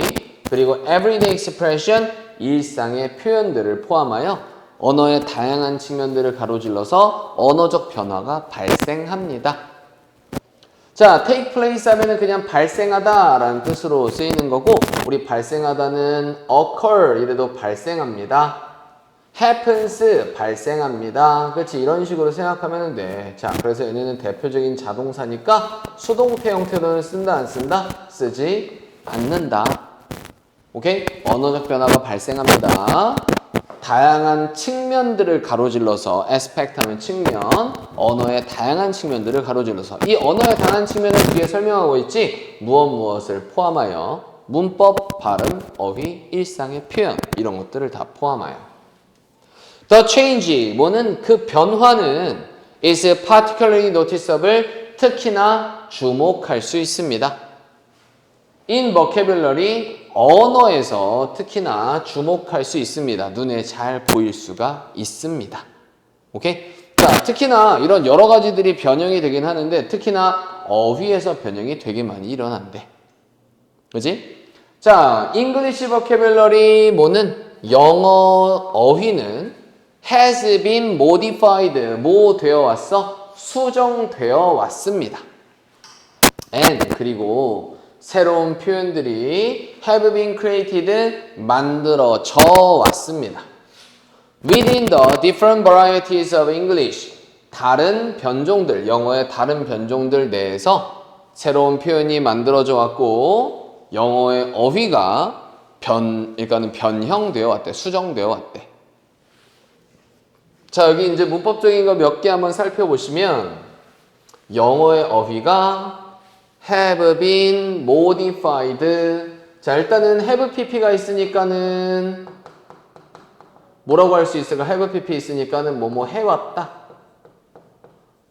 그리고 everyday expression, 일상의 표현들을 포함하여 언어의 다양한 측면들을 가로질러서 언어적 변화가 발생합니다. 자, take place 하면은 그냥 발생하다 라는 뜻으로 쓰이는 거고, 우리 발생하다는 occur 이래도 발생합니다. happens, 발생합니다. 그렇지? 이런 식으로 생각하면 돼. 자, 그래서 얘네는 대표적인 자동사니까 수동태 형태로는 쓴다, 안 쓴다? 쓰지 않는다. 오케이? 언어적 변화가 발생합니다. 다양한 측면들을 가로질러서, aspect 하면 측면, 언어의 다양한 측면들을 가로질러서. 이 언어의 다양한 측면을 뒤에 설명하고 있지? 무엇을 포함하여 문법, 발음, 어휘, 일상의 표현 이런 것들을 다 포함하여. The change, 뭐는 그 변화는 is particularly noticeable, 특히나 주목할 수 있습니다. In vocabulary, 언어에서 특히나 주목할 수 있습니다. 눈에 잘 보일 수가 있습니다. 오케이? 자, 특히나 이런 여러 가지들이 변형이 되긴 하는데 특히나 어휘에서 변형이 되게 많이 일어난대. 그지? 자, English vocabulary, 뭐는 영어 어휘는 has been modified, 뭐 되어 왔어? 수정되어 왔습니다. and, 그리고 새로운 표현들이 have been created, 만들어져 왔습니다. within the different varieties of English, 다른 변종들, 영어의 다른 변종들 내에서 새로운 표현이 만들어져 왔고 영어의 어휘가 그러니까는 변형되어 왔대, 수정되어 왔대. 자, 여기 이제 문법적인 거 몇 개 한번 살펴보시면 영어의 어휘가 have been modified. 자, 일단은 have pp가 있으니까는 뭐라고 할 수 있을까? have pp 있으니까는 뭐뭐 해왔다.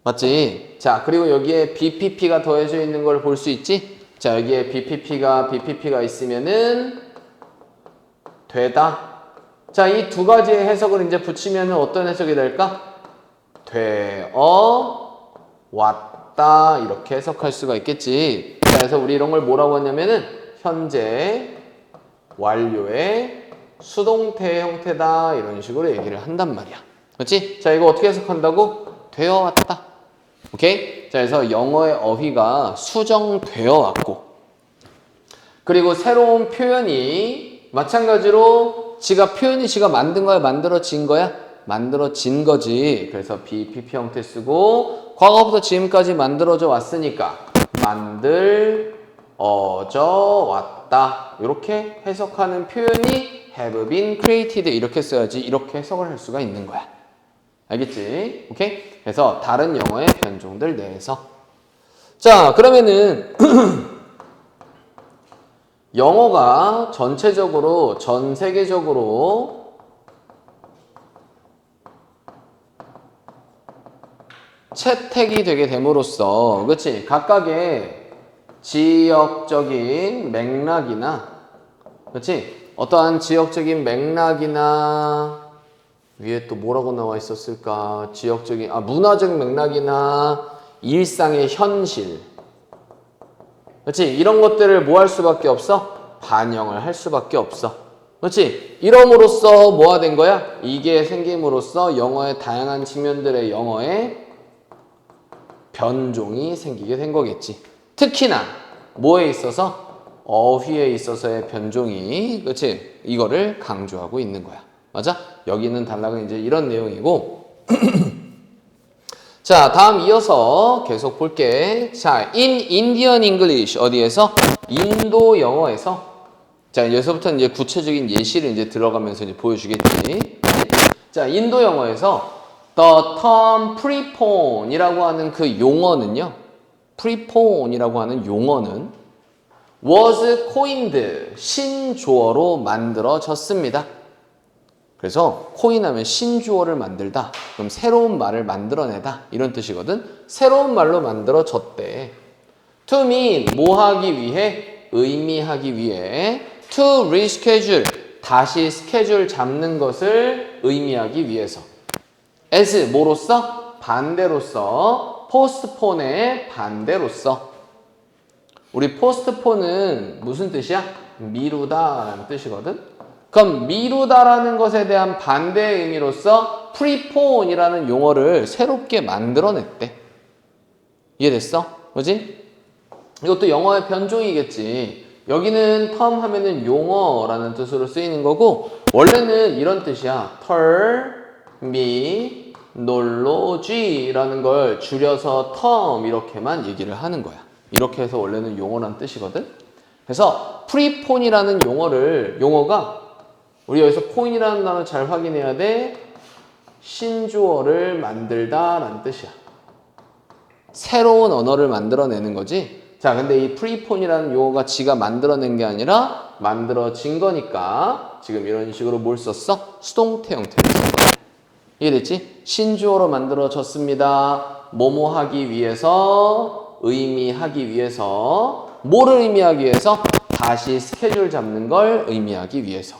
맞지? 자, 그리고 여기에 bpp가 더해져 있는 걸 볼 수 있지? 자, 여기에 bpp가 있으면은 되다. 자, 이 두 가지의 해석을 이제 붙이면 어떤 해석이 될까? 되어 왔다. 이렇게 해석할 수가 있겠지. 자, 그래서 우리 이런 걸 뭐라고 하냐면은 현재 완료의 수동태 형태다. 이런 식으로 얘기를 한단 말이야. 그렇지? 자, 이거 어떻게 해석한다고? 되어 왔다. 오케이? 자, 그래서 영어의 어휘가 수정되어 왔고 그리고 새로운 표현이 마찬가지로 표현이 지가 만든 거야? 만들어진 거야? 만들어진 거지. 그래서 BPP 형태 쓰고 과거부터 지금까지 만들어져 왔으니까 만들어져 왔다. 이렇게 해석하는 표현이 have been created 이렇게 써야지 이렇게 해석을 할 수가 있는 거야. 알겠지? 오케이? 그래서 다른 영어의 변종들 내에서 자, 그러면은 영어가 전체적으로 전 세계적으로 채택이 되게 됨으로써 그렇지? 각각의 지역적인 맥락이나 그렇지? 어떠한 지역적인 맥락이나 위에 또 뭐라고 나와 있었을까? 지역적인 문화적 맥락이나 일상의 현실 그렇지? 이런 것들을 뭐 할 수밖에 없어? 반영을 할 수밖에 없어. 그렇지? 이럼으로써 뭐가 된 거야? 이게 생김으로써 영어의 다양한 측면들의 영어의 변종이 생기게 된 거겠지. 특히나 뭐에 있어서? 어휘에 있어서의 변종이, 그렇지? 이거를 강조하고 있는 거야. 맞아? 여기는 단락은 이제 이런 내용이고 자, 다음 이어서 계속 볼게. 자, in Indian English 어디에서? 인도 영어에서. 자, 여기서부터 이제 구체적인 예시를 이제 들어가면서 이제 보여주겠지. 자, 인도 영어에서 the term prepone이라고 하는 그 용어는요. prepone이라고 하는 용어는 was coined 신조어로 만들어졌습니다. 그래서 코인하면 신조어를 만들다. 그럼 새로운 말을 만들어내다. 이런 뜻이거든. 새로운 말로 만들어졌대. to mean 뭐 하기 위해? 의미하기 위해. to reschedule 다시 스케줄 잡는 것을 의미하기 위해서. as 뭐로써? 반대로서. postpone의 반대로서. 우리 postpone은 무슨 뜻이야? 미루다 라는 뜻이거든. 그럼 미루다라는 것에 대한 반대의 의미로서 prepone이라는 용어를 새롭게 만들어냈대. 이해됐어? 그지? 이것도 영어의 변종이겠지. 여기는 term 하면은 용어라는 뜻으로 쓰이는 거고 원래는 이런 뜻이야. terminology라는 걸 줄여서 term 이렇게만 얘기를 하는 거야. 이렇게 해서 원래는 용어란 뜻이거든. 그래서 prepone이라는 용어가 우리 여기서 코인이라는 단어 잘 확인해야 돼. 신조어를 만들다 라는 뜻이야. 새로운 언어를 만들어내는 거지. 자, 근데 이 prepone이라는 용어가 지가 만들어낸 게 아니라 만들어진 거니까 지금 이런 식으로 뭘 썼어? 수동태 형태를 쓴 거야. 이해됐지? 신조어로 만들어졌습니다. 뭐뭐 하기 위해서, 의미하기 위해서, 뭐를 의미하기 위해서? 다시 스케줄 잡는 걸 의미하기 위해서.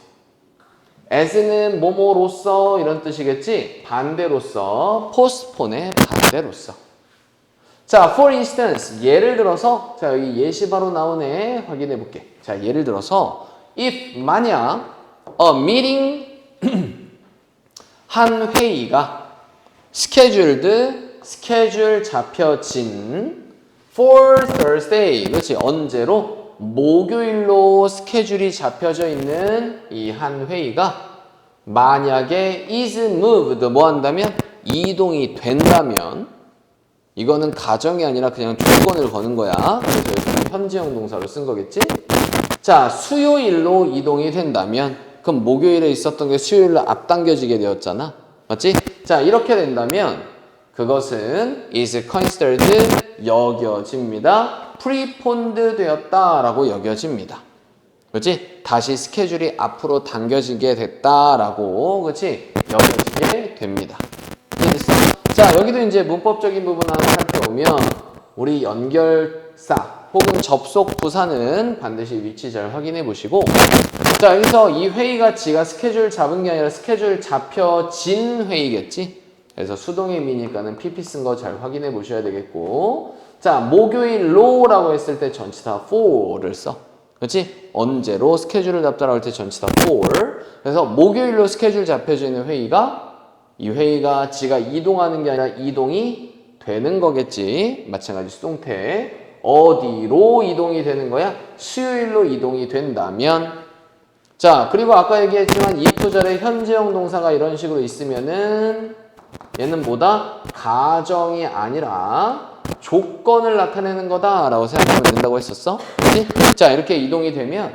as는 뭐뭐로서 이런 뜻이겠지? 반대로서, postpone의 반대로서. 자, for instance, 예를 들어서, 자, 여기 예시 바로 나오네. 확인해 볼게. 자, 예를 들어서, if, 만약, a meeting, 한 회의가 스케줄 잡혀진 for Thursday, 그렇지? 언제로? 목요일로 스케줄이 잡혀져 있는 이 한 회의가 만약에 is moved 뭐 한다면 이동이 된다면 이거는 가정이 아니라 그냥 조건을 거는 거야. 그래서 여기 현재형 동사로 쓴 거겠지? 자, 수요일로 이동이 된다면 그럼 목요일에 있었던 게 수요일로 앞당겨지게 되었잖아. 맞지? 자, 이렇게 된다면 그것은 is considered 여겨집니다. preponed 되었다라고 여겨집니다. 그렇지? 다시 스케줄이 앞으로 당겨지게 됐다라고, 그렇지? 여겨지게 됩니다. 이해됐어? 자, 여기도 이제 문법적인 부분 하나 살펴보면 우리 연결사 혹은 접속 부사는 반드시 위치 잘 확인해 보시고 자, 여기서 이 회의가 지가 스케줄 잡은 게 아니라 스케줄 잡혀진 회의겠지? 그래서 수동의 미니까는 PP 쓴 거 잘 확인해 보셔야 되겠고 자, 목요일로라고 했을 때 전치사 for를 써. 그렇지? 언제로 스케줄을 잡다라고 할 때 전치사 for. 그래서 목요일로 스케줄 잡혀지는 회의가 이 회의가 지가 이동하는 게 아니라 이동이 되는 거겠지. 마찬가지 수동태. 어디로 이동이 되는 거야? 수요일로 이동이 된다면 자, 그리고 아까 얘기했지만 if 절에 현재형 동사가 이런 식으로 있으면은 얘는 뭐다? 가정이 아니라 조건을 나타내는 거다라고 생각하면 된다고 했었어. 그치? 자, 이렇게 이동이 되면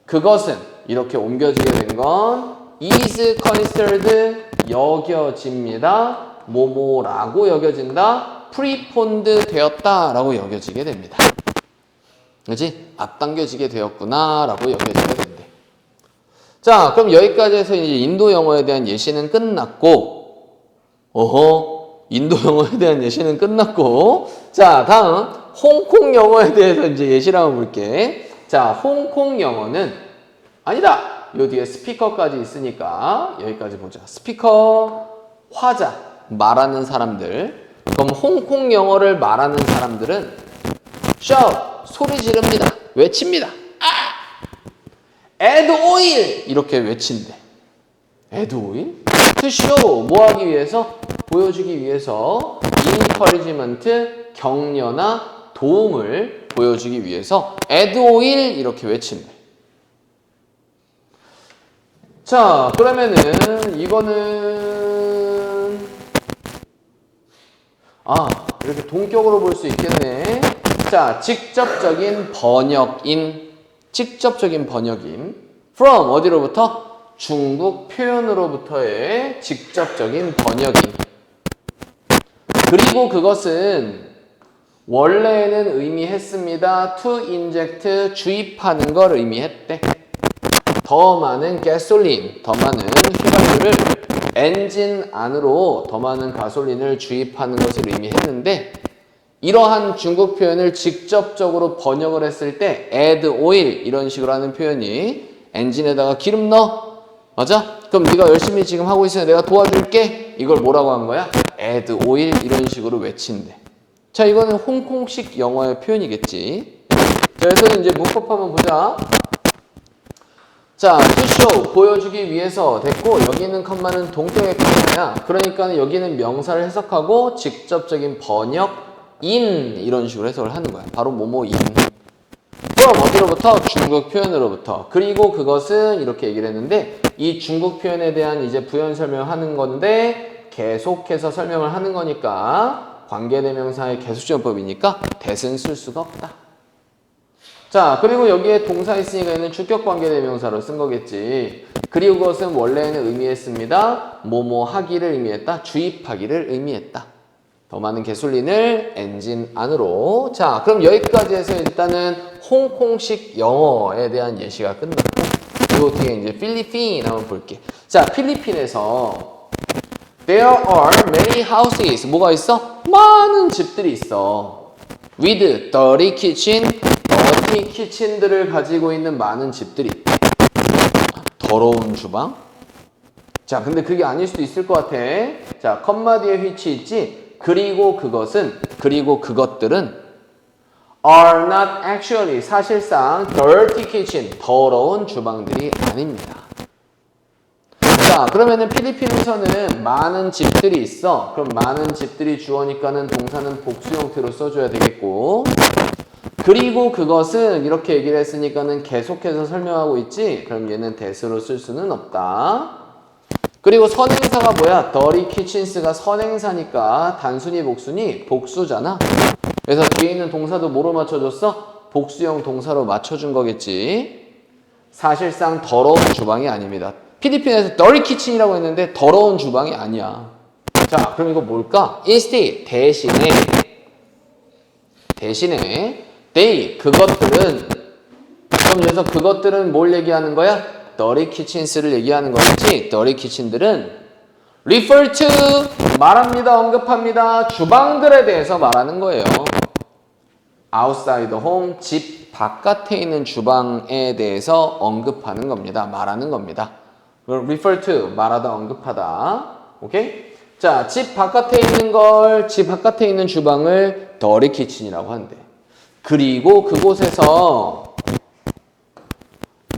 그것은 이렇게 옮겨지게 된 건 is considered 여겨집니다. 뭐뭐라고 여겨진다. preponed 되었다라고 여겨지게 됩니다. 그치? 앞당겨지게 되었구나라고 여겨지게 된대. 자, 그럼 여기까지 해서 이제 인도 영어에 대한 예시는 끝났고 인도 영어에 대한 예시는 끝났고 자, 다음 홍콩 영어에 대해서 이제 예시를 한번 볼게. 자, 홍콩 영어는 아니다. 요 뒤에 스피커까지 있으니까 여기까지 보자. 스피커, 화자, 말하는 사람들. 그럼 홍콩 영어를 말하는 사람들은 shout, 소리 지릅니다. 외칩니다. add oil 이렇게 외친대. add oil? to show 뭐 하기 위해서? 보여주기 위해서 encouragement 격려나 도움을 보여주기 위해서 add oil 이렇게 외친대. 자, 그러면은 이거는 이렇게 동격으로 볼 수 있겠네. 자, 직접적인 번역인 from 어디로부터? 중국 표현으로부터의 직접적인 번역인. 그리고 그것은 원래는 의미했습니다. to inject, 주입하는 걸 의미했대. 더 많은 gasoline, 더 많은 휘발유를 엔진 안으로 더 많은 가솔린을 주입하는 것을 의미했는데, 이러한 중국 표현을 직접적으로 번역을 했을 때 add oil 이런 식으로 하는 표현이 엔진에다가 기름 넣어. 맞아? 그럼 네가 열심히 지금 하고 있으면 내가 도와줄게. 이걸 뭐라고 한 거야? add oil 이런 식으로 외친대. 자, 이거는 홍콩식 영어의 표현이겠지. 자, 그래서 이제 문법 한번 보자. 자, to show, 보여주기 위해서 됐고, 여기 있는 컴마는 동격의 컴마야. 그러니까 여기는 명사를 해석하고 직접적인 번역, in 이런 식으로 해석을 하는 거야. 바로 뭐뭐인. 그럼 어디로부터? 중국 표현으로부터. 그리고 그것은 이렇게 얘기를 했는데, 이 중국 표현에 대한 이제 부연 설명하는 건데 계속해서 설명을 하는 거니까 관계대명사의 계속지원법이니까 that은 쓸 수가 없다. 자, 그리고 여기에 동사 있으니까 얘는 주격관계대명사로 쓴 거겠지. 그리고 그것은 원래는 의미했습니다. 뭐뭐 하기를 의미했다. 주입하기를 의미했다. 더 많은 가솔린을 엔진 안으로. 자, 그럼 여기까지 해서 일단은 홍콩식 영어에 대한 예시가 끝났고, 그리고 뒤에 이제 필리핀 한번 볼게. 자, 필리핀에서 There are many houses. 뭐가 있어? 많은 집들이 있어. With dirty kitchen. dirty kitchen들을 가지고 있는 많은 집들이 있다. 더러운 주방? 자, 근데 그게 아닐 수도 있을 것 같아. 자, 컴마 뒤에 which 있지? 그리고 그것은, 그리고 그것들은 are not actually, 사실상 dirty kitchen, 더러운 주방들이 아닙니다. 자, 그러면은 필리핀에서는 많은 집들이 있어. 그럼 많은 집들이 주어니까는 동사는 복수 형태로 써줘야 되겠고, 그리고 그것은 이렇게 얘기를 했으니까는 계속해서 설명하고 있지? 그럼 얘는 that으로 쓸 수는 없다. 그리고 선행사가 뭐야? dirty kitchens가 선행사니까 단순히 복수니 복수잖아. 그래서 뒤에 있는 동사도 뭐로 맞춰줬어? 복수형 동사로 맞춰준 거겠지. 사실상 더러운 주방이 아닙니다. 필리핀에서 dirty kitchen이라고 했는데 더러운 주방이 아니야. 자, 그럼 이거 뭘까? instead, 대신에 they, 그것들은. 그럼 여기서 그것들은 뭘 얘기하는 거야? dirty kitchens를 얘기하는 거겠지. dirty kitchen들은 refer to, 말합니다, 언급합니다. 주방들에 대해서 말하는 거예요. outside home, 집 바깥에 있는 주방에 대해서 언급하는 겁니다. 말하는 겁니다. refer to, 말하다, 언급하다. 오케이? 자, 집 바깥에 있는 걸, 집 바깥에 있는 주방을 dirty kitchen이라고 한대. 그리고 그곳에서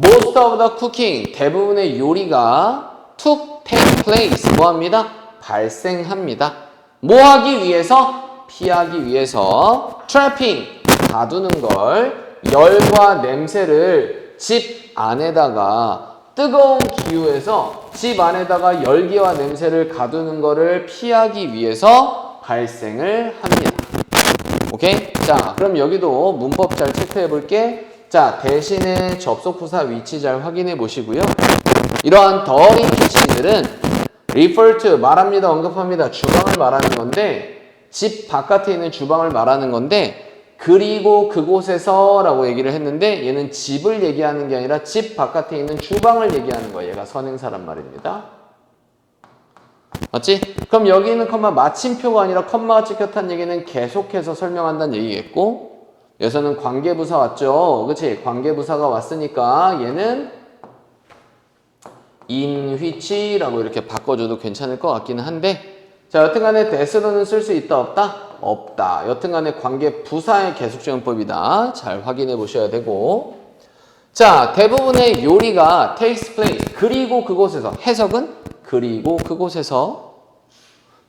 most of the cooking, 대부분의 요리가 take place, 뭐합니다? 발생합니다. 뭐 하기 위해서? 피하기 위해서. trapping, 가두는 걸, 열과 냄새를 집 안에다가 뜨거운 기후에서 집 안에다가 열기와 냄새를 가두는 거를 피하기 위해서 발생을 합니다. 오케이? 자, 그럼 여기도 문법 잘 체크해 볼게. 자, 대신에 접속부사 위치 잘 확인해 보시고요. 이러한 dirty kitchen들은 refer to, 말합니다, 언급합니다. 주방을 말하는 건데, 집 바깥에 있는 주방을 말하는 건데, 그리고 그곳에서 라고 얘기를 했는데, 얘는 집을 얘기하는 게 아니라 집 바깥에 있는 주방을 얘기하는 거예요. 얘가 선행사란 말입니다. 맞지? 그럼 여기 있는 컴마 마침표가 아니라 컴마가 찍혔다는 얘기는 계속해서 설명한다는 얘기겠고, 여기서는 관계부사 왔죠. 그치? 관계부사가 왔으니까 얘는 in which라고 이렇게 바꿔줘도 괜찮을 것 같기는 한데, 자, 여튼간에 that으로는 쓸 수 있다, 없다? 없다. 여튼간에 관계부사의 계속지원법이다. 잘 확인해 보셔야 되고, 자, 대부분의 요리가 takes place, 그리고 그곳에서. 해석은 그리고 그곳에서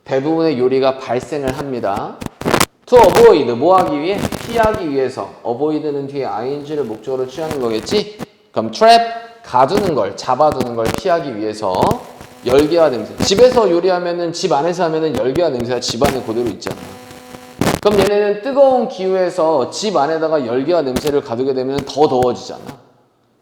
대부분의 요리가 발생을 합니다. to avoid 뭐 하기 위해? 피하기 위해서. avoid는 뒤에 ing를 목적으로 취하는 거겠지? 그럼 trap 가두는 걸, 잡아두는 걸 피하기 위해서 열기와 냄새. 집에서 요리하면은 집 안에서 하면은 열기와 냄새가 집 안에 그대로 있잖아. 그럼 얘네는 뜨거운 기후에서 집 안에다가 열기와 냄새를 가두게 되면 더 더워지잖아.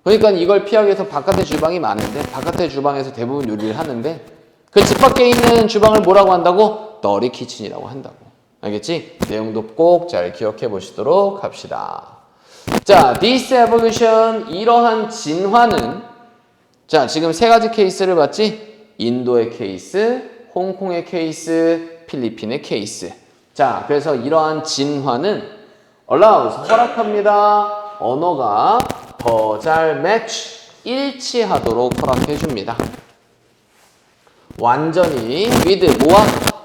그러니까 이걸 피하기 위해서 바깥에 주방이 많은데 바깥에 주방에서 대부분 요리를 하는데 그 집 밖에 있는 주방을 뭐라고 한다고? dirty kitchen이라고 한다고. 알겠지? 내용도 꼭 잘 기억해 보시도록 합시다. 자, this evolution 이러한 진화는 자, 지금 세 가지 케이스를 봤지? 인도의 케이스, 홍콩의 케이스, 필리핀의 케이스. 자, 그래서 이러한 진화는 allows 허락합니다. 언어가 더 잘 match 일치하도록 허락해 줍니다. 완전히 with 뭐와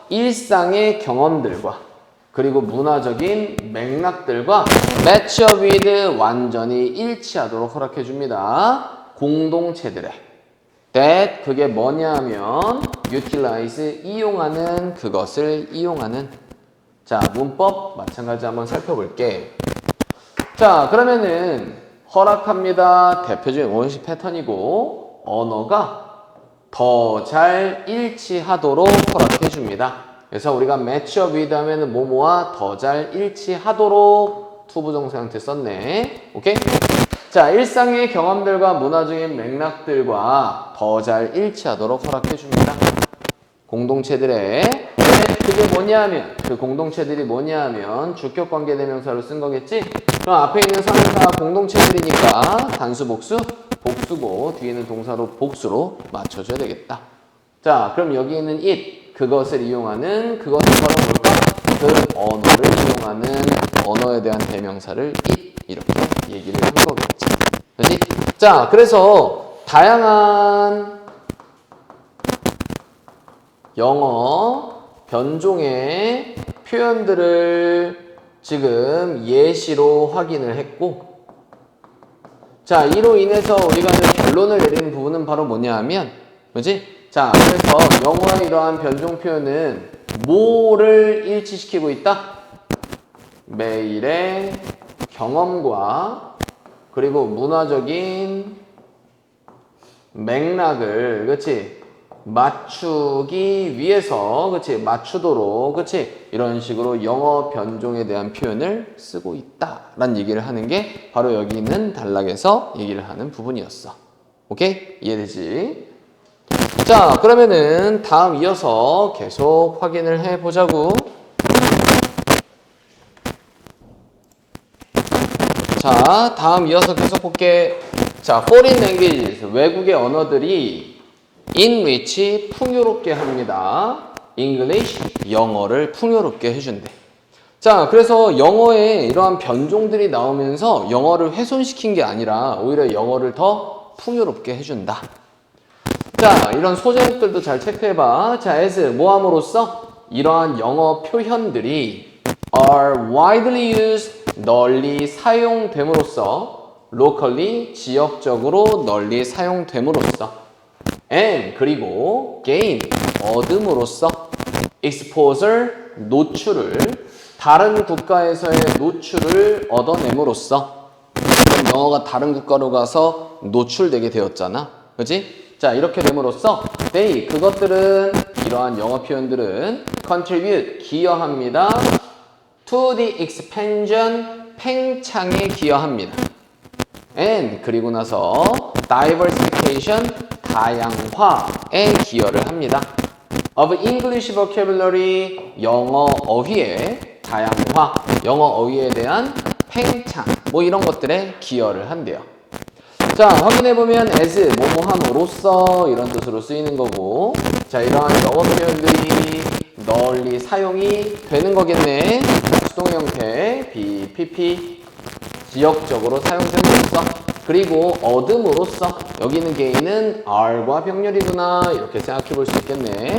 일상의 경험들과 그리고 문화적인 맥락들과 match up with 완전히 일치하도록 허락해 줍니다. 공동체들의 that 그게 뭐냐 하면 utilize 이용하는 그것을 이용하는 자 문법 마찬가지 한번 살펴볼게. 자 그러면은 허락합니다. 대표적인 원식 패턴이고 언어가 더 잘 일치하도록 허락해 줍니다. 그래서 우리가 match up with 하면은 뭐뭐와 더 잘 일치하도록 투부정사 형태 썼네. 오케이? 자, 일상의 경험들과 문화적인 맥락들과 더 잘 일치하도록 허락해 줍니다. 공동체들의 그게 뭐냐 하면 그 공동체들이 뭐냐 하면 주격 관계 대명사로 쓴 거겠지? 그럼 앞에 있는 상사 공동체들이니까 단수 복수 복수고 뒤에 있는 동사로 복수로 맞춰줘야 되겠다. 자, 그럼 여기 있는 it 그것을 이용하는 그것은 바로 뭘까? 그 언어를 이용하는 언어에 대한 대명사를 it 이렇게 얘기를 한 거겠지. 그렇지? 자, 그래서 다양한 영어 변종의 표현들을 지금 예시로 확인을 했고 자, 이로 인해서 우리가 결론을 내리는 부분은 바로 뭐냐 하면 그렇지? 자, 그래서 영어의 이러한 변종 표현은 뭐를 일치시키고 있다? 매일의 경험과 그리고 문화적인 맥락을 그렇지? 맞추기 위해서 그렇지? 맞추도록 그렇지? 이런 식으로 영어 변종에 대한 표현을 쓰고 있다라는 얘기를 하는 게 바로 여기 있는 단락에서 얘기를 하는 부분이었어. 오케이? 이해되지? 자, 그러면은 다음 이어서 계속 확인을 해 보자고. 자, 다음 이어서 계속 볼게. 자, foreign languages, 외국의 언어들이 in which 풍요롭게 합니다. English, 영어를 풍요롭게 해준대. 자, 그래서 영어에 이러한 변종들이 나오면서 영어를 훼손시킨 게 아니라 오히려 영어를 더 풍요롭게 해준다. 자, 이런 소제목들도 잘 체크해봐. 자, as, 뭐함으로써? 이러한 영어 표현들이 are widely used, 널리 사용됨으로써 locally, 지역적으로 널리 사용됨으로써 and, 그리고 gain, 얻음으로써 exposure, 노출을 다른 국가에서의 노출을 얻어냄으로써 영어가 다른 국가로 가서 노출되게 되었잖아. 그치? 자, 이렇게 됨으로써 they, 그것들은 이러한 영어 표현들은 contribute, 기여합니다. to the expansion, 팽창에 기여합니다. and, 그리고 나서 diversification, 다양화에 기여를 합니다. of English vocabulary, 영어 어휘의 다양화, 영어 어휘에 대한 팽창, 뭐 이런 것들에 기여를 한대요. 자, 확인해보면 as, 뭐뭐함으로써 이런 뜻으로 쓰이는 거고 자, 이러한 영어 표현들이 널리 사용이 되는 거겠네. 수동 형태, BPP, 지역적으로 사용됨으로써 그리고 얻음으로써 여기 있는 개인은 R과 병렬이구나 이렇게 생각해 볼 수 있겠네.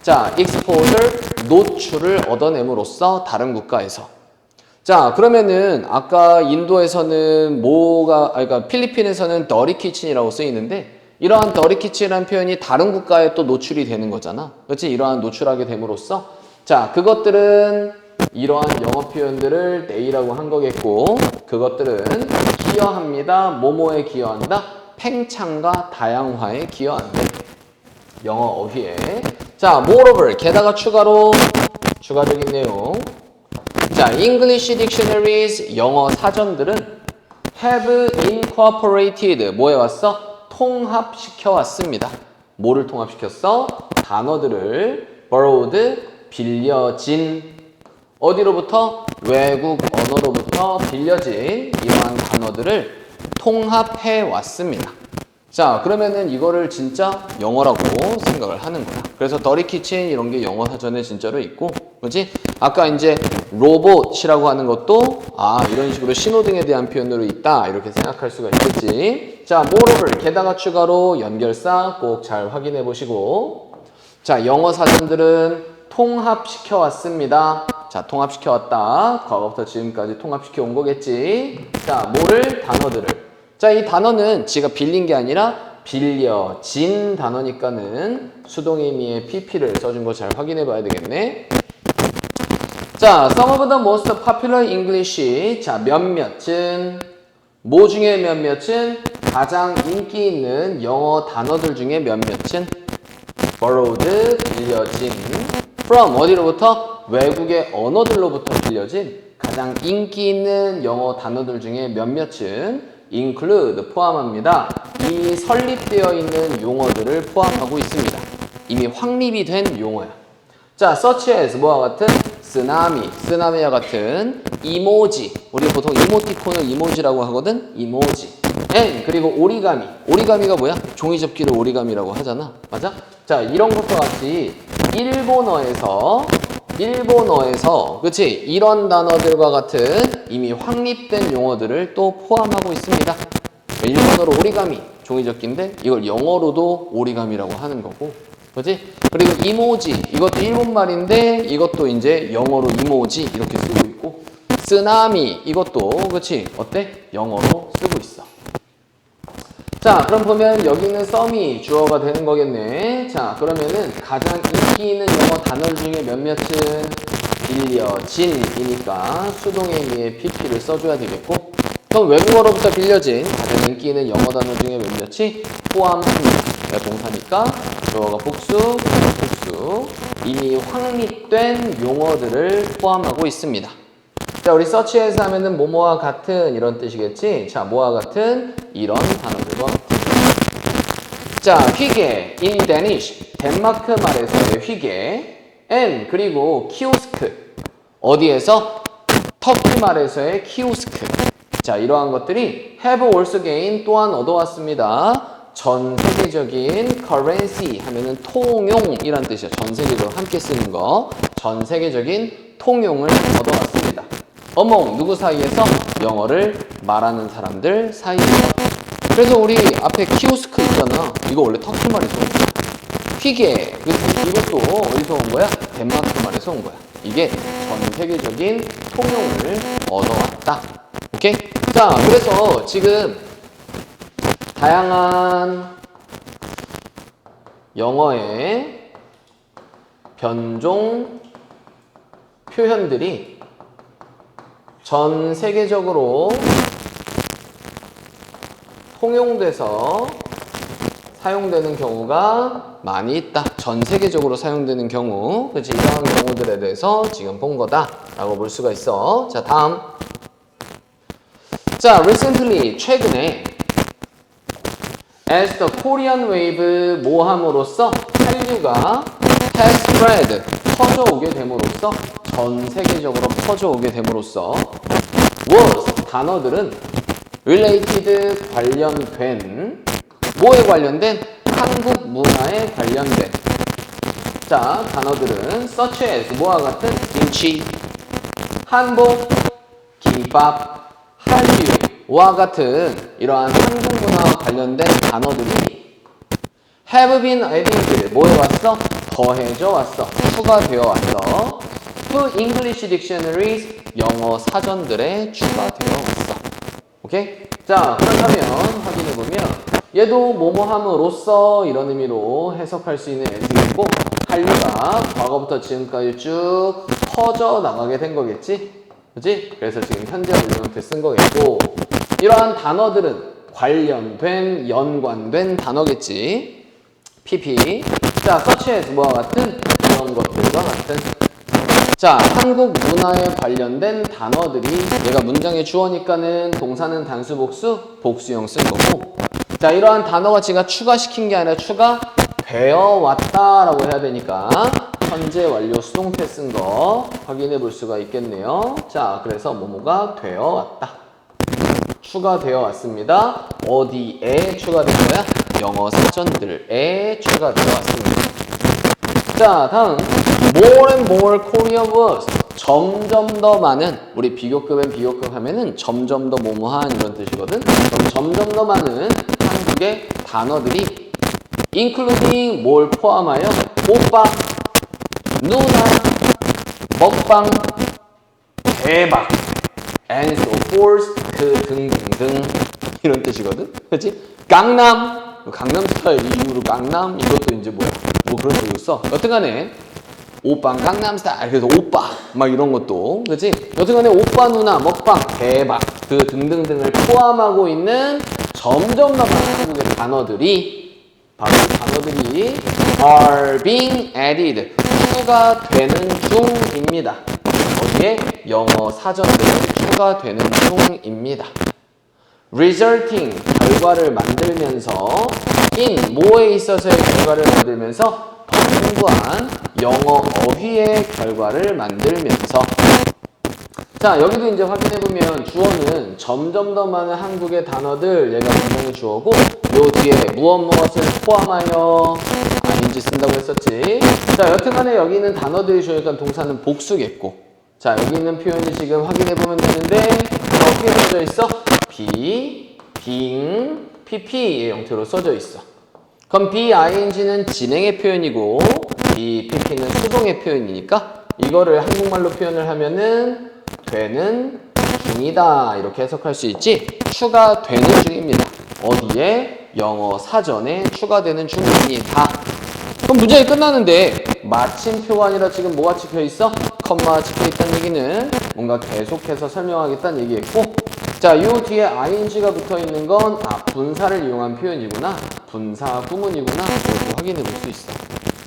자, exposure, 노출을 얻어냄으로써 다른 국가에서 자, 그러면은 아까 인도에서는 그러니까 필리핀에서는 더리 키친이라고 쓰이는데 이러한 더리 키친이라는 표현이 다른 국가에 또 노출이 되는 거잖아. 그렇지? 이러한 노출하게 됨으로써 자, 그것들은 이러한 영어 표현들을 they라고 한 거겠고 그것들은 기여합니다. 뭐뭐에 기여한다? 팽창과 다양화에 기여한대. 영어 어휘에. 자, moreover 게다가 추가로 추가적인 내용. 자, English dictionaries 영어 사전들은 have incorporated 뭐에 왔어? 통합시켜 왔습니다. 뭐를 통합시켰어? 단어들을 borrowed 빌려진 어디로부터? 외국 언어로부터 빌려진 이러한 단어들을 통합해 왔습니다. 자, 그러면은 이거를 진짜 영어라고 생각을 하는 거야. 그래서 더리 키친 이런 게 영어 사전에 진짜로 있고, 그렇지? 아까 이제 로봇이라고 하는 것도 이런 식으로 신호등에 대한 표현으로 있다 이렇게 생각할 수가 있겠지. 자, moreover 게다가 추가로 연결사 꼭 잘 확인해 보시고, 자, 영어 사전들은 통합시켜 왔습니다. 자, 통합시켜 왔다. 과거부터 지금까지 통합시켜 온 거겠지. 자, 뭐를? 단어들을. 자, 이 단어는 지가 빌린 게 아니라 빌려진 단어니까는 수동의미의 pp를 써준 거 잘 확인해 봐야 되겠네. 자, some of the most popular English. 자, 몇몇은 뭐 중에 몇몇은 가장 인기 있는 영어 단어들 중에 몇몇은 borrowed 빌려진 from 어디로부터? 외국의 언어들로부터 빌려진 가장 인기 있는 영어 단어들 중에 몇몇은 include 포함합니다. 이미 설립되어 있는 용어들을 포함하고 있습니다. 이미 확립이 된 용어야. 자, such as 뭐와 같은? 쓰나미와 같은 이모지. 우리 보통 이모티콘을 이모지라고 하거든. 이모지. and 그리고 오리가미가 뭐야? 종이 접기를 오리가미라고 하잖아. 맞아? 자, 이런 것과 같이 일본어에서 그치? 이런 단어들과 같은 이미 확립된 용어들을 또 포함하고 있습니다. 일본어로 오리가미, 종이접기인데 이걸 영어로도 오리가미라고 하는 거고, 그치? 그리고 이모지, 이것도 일본말인데 이것도 이제 영어로 이모지 이렇게 쓰고 있고, 쓰나미 이것도 그치? 어때? 영어로 쓰고 있어. 자, 그럼 보면 여기는 썸이 주어가 되는 거겠네. 자, 그러면은 가장 인기 있는 영어 단어 중에 몇몇은 빌려진이니까 수동의 의미의 pp를 써줘야 되겠고, 그럼 외국어로부터 빌려진 가장 인기 있는 영어 단어 중에 몇몇이 포함합니다. 동사니까 주어가 복수, 이미 확립된 용어들을 포함하고 있습니다. 자, 우리 서치에서 하면은 뭐뭐와 같은 이런 뜻이겠지? 자, 뭐와 같은? 이런 단어들과 같은. 자, 휘게, in Danish, 덴마크 말에서의 휘게, and 그리고 키오스크, 어디에서? 터키 말에서의 키오스크. 자, 이러한 것들이 have also gained 또한 얻어왔습니다. 전 세계적인 currency 하면은 통용이란 뜻이야. 전 세계적으로 함께 쓰는 거. 전 세계적인 통용을 얻어왔습니다. among 누구 사이에서? 영어를 말하는 사람들 사이에서. 그래서 우리 앞에 키오스크 있잖아. 이거 원래 터키 말에서 온 거야. 휘게 이것도 어디서 온 거야? 덴마크 말에서 온 거야. 이게 전 세계적인 통용을 얻어왔다. 오케이? 자, 그래서 지금 다양한 영어의 변종 표현들이 전 세계적으로 통용돼서 사용되는 경우가 많이 있다. 전 세계적으로 사용되는 경우, 그치? 이러한 경우들에 대해서 지금 본 거다라고 볼 수가 있어. 자, 다음. 자, recently 최근에 as the Korean wave 모함으로써 한류가 has spread 퍼져오게 됨으로써 전 세계적으로 퍼져오게 됨으로써 was 단어들은 related 관련된 뭐에 관련된? 한국 문화에 관련된 자 단어들은 such as 뭐와 같은? 김치, 한복, 김밥, 한류와 같은 이러한 한국 문화와 관련된 단어들이 have been added 뭐에 왔어? 더해져 왔어. 추가되어 왔어. to English dictionaries 영어 사전들에 추가되어 왔어. 오케이? 자, 그렇다면 확인해보면 얘도 뭐뭐함으로써 이런 의미로 해석할 수 있는 as이고 한류가 과거부터 지금까지 쭉 퍼져 나가게 된 거겠지? 그치? 그래서 지금 현재 완료형태 쓴 거겠고, 이러한 단어들은 관련된, 연관된 단어겠지. PP. 자, such as 뭐와 같은? 이런 것들과 같은. 자, 한국 문화에 관련된 단어들이 얘가 문장의 주어니까는 동사는 단수 복수, 복수형 쓴 거고, 자, 이러한 단어가 제가 추가시킨 게 아니라 추가되어 왔다라고 해야 되니까 현재 완료 수동태 쓴 거 확인해 볼 수가 있겠네요. 자, 그래서 뭐뭐가 되어 왔다. 추가되어 왔습니다. 어디에 추가된 거야? 영어 사전들에 추가되어 왔습니다. 자, 다음 more and more Korean words. 점점 더 많은, 우리 비교급엔 비교급 하면은 점점 더 뭐뭐한 이런 뜻이거든. 그럼 점점 더 많은 한국의 단어들이 including 뭘 포함하여 오빠, 누나, 먹방, 대박, and so forth, 그 등등등 이런 뜻이거든. 그렇지? 강남, 강남스타일 이후로 강남 이것도 이제 뭐야? 뭐 그런 식으로 써. 여튼간에 오빠 강남스타일 그래서 오빠 막 이런 것도 그렇지? 여튼간에 오빠 누나 먹방 대박 그 등등등을 포함하고 있는 점점 더 많은 한국의 단어들이 바로 단어들이 are being added 추가되는 중입니다. 어디에? 영어 사전들에 추가되는 중입니다. resulting 결과를 만들면서 in 뭐에 있어서의 결과를 만들면서 더 풍부한 영어 어휘의 결과를 만들면서 자 여기도 이제 확인해보면 주어는 점점 더 많은 한국의 단어들 얘가 분명히 주어고 요 뒤에 무엇무엇을 포함하여 ing 쓴다고 했었지. 자 여튼간에 여기 있는 단어들이 주니까 동사는 복수겠고 자 여기 있는 표현이 지금 확인해보면 되는데 어떻게 써져 있어? be, being, pp의 형태로 써져 있어. 그럼 being는 진행의 표현이고 pp는 수동의 표현이니까 이거를 한국말로 표현을 하면은 되는 중이다 이렇게 해석할 수 있지. 추가되는 중입니다. 어디에? 영어 사전에 추가되는 중입니다. 그럼 문장이 끝나는데 마침표가 아니라 지금 뭐가 찍혀 있어? 컴마가 찍혀 있다는 얘기는 뭔가 계속해서 설명하겠다는 얘기겠고 자, 요 뒤에 ing가 붙어 있는 건 분사를 이용한 표현이구나. 분사 구문이구나. 이것도 확인해 볼 수 있어.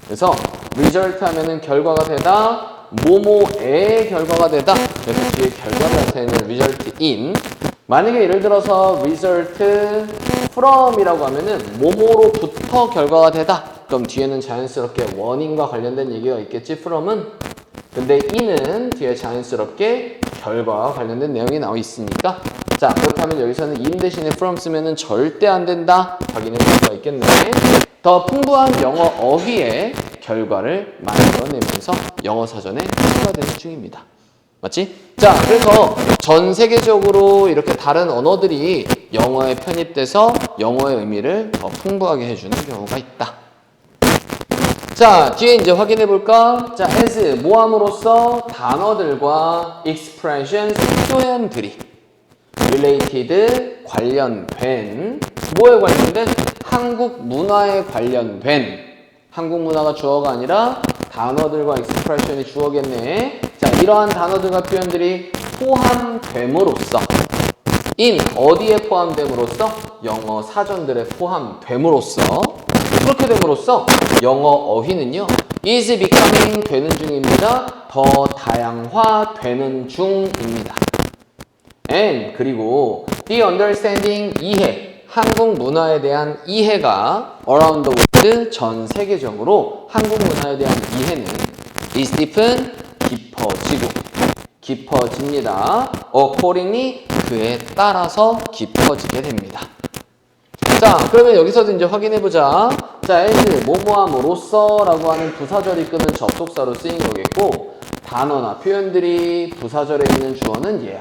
그래서 result 하면은 결과가 되다. 뭐뭐의 결과가 되다. 그래서 뒤에 결과가 나타내는 result in. 만약에 예를 들어서 result from이라고 하면은 뭐뭐로부터 결과가 되다. 그럼 뒤에는 자연스럽게 원인과 관련된 얘기가 있겠지. from은. 근데 in은 뒤에 자연스럽게 결과와 관련된 내용이 나와 있으니까 자 그렇다면 여기서는 in 대신에 from 쓰면은 절대 안 된다 확인해 볼 수가 있겠네. 더 풍부한 영어 어휘의 결과를 만들어내면서 영어 사전에 추가되는 중입니다. 맞지? 자 그래서 전 세계적으로 이렇게 다른 언어들이 영어에 편입돼서 영어의 의미를 더 풍부하게 해주는 경우가 있다. 자 뒤에 이제 확인해 볼까? 자 as 모함으로써 단어들과 expressions 표현들이 related 관련된 뭐에 관련된? 한국 문화에 관련된 한국 문화가 주어가 아니라 단어들과 expression이 주어겠네. 자 이러한 단어들과 표현들이 포함됨으로써 in 어디에 포함됨으로써? 영어 사전들에 포함됨으로써 그렇게 됨으로써 영어 어휘는요 is becoming 되는 중입니다. 더 다양화되는 중입니다. and 그리고 the understanding 이해 한국 문화에 대한 이해가 around the world 전 세계적으로 한국 문화에 대한 이해는 is deepen 깊어집니다. accordingly 그에 따라서 깊어지게 됩니다. 자 그러면 여기서도 이제 확인해보자. 자 as 뭐뭐함으로써 라고 하는 부사절이 끄는 접속사로 쓰인 거겠고 단어나 표현들이 부사절에 있는 주어는 얘야.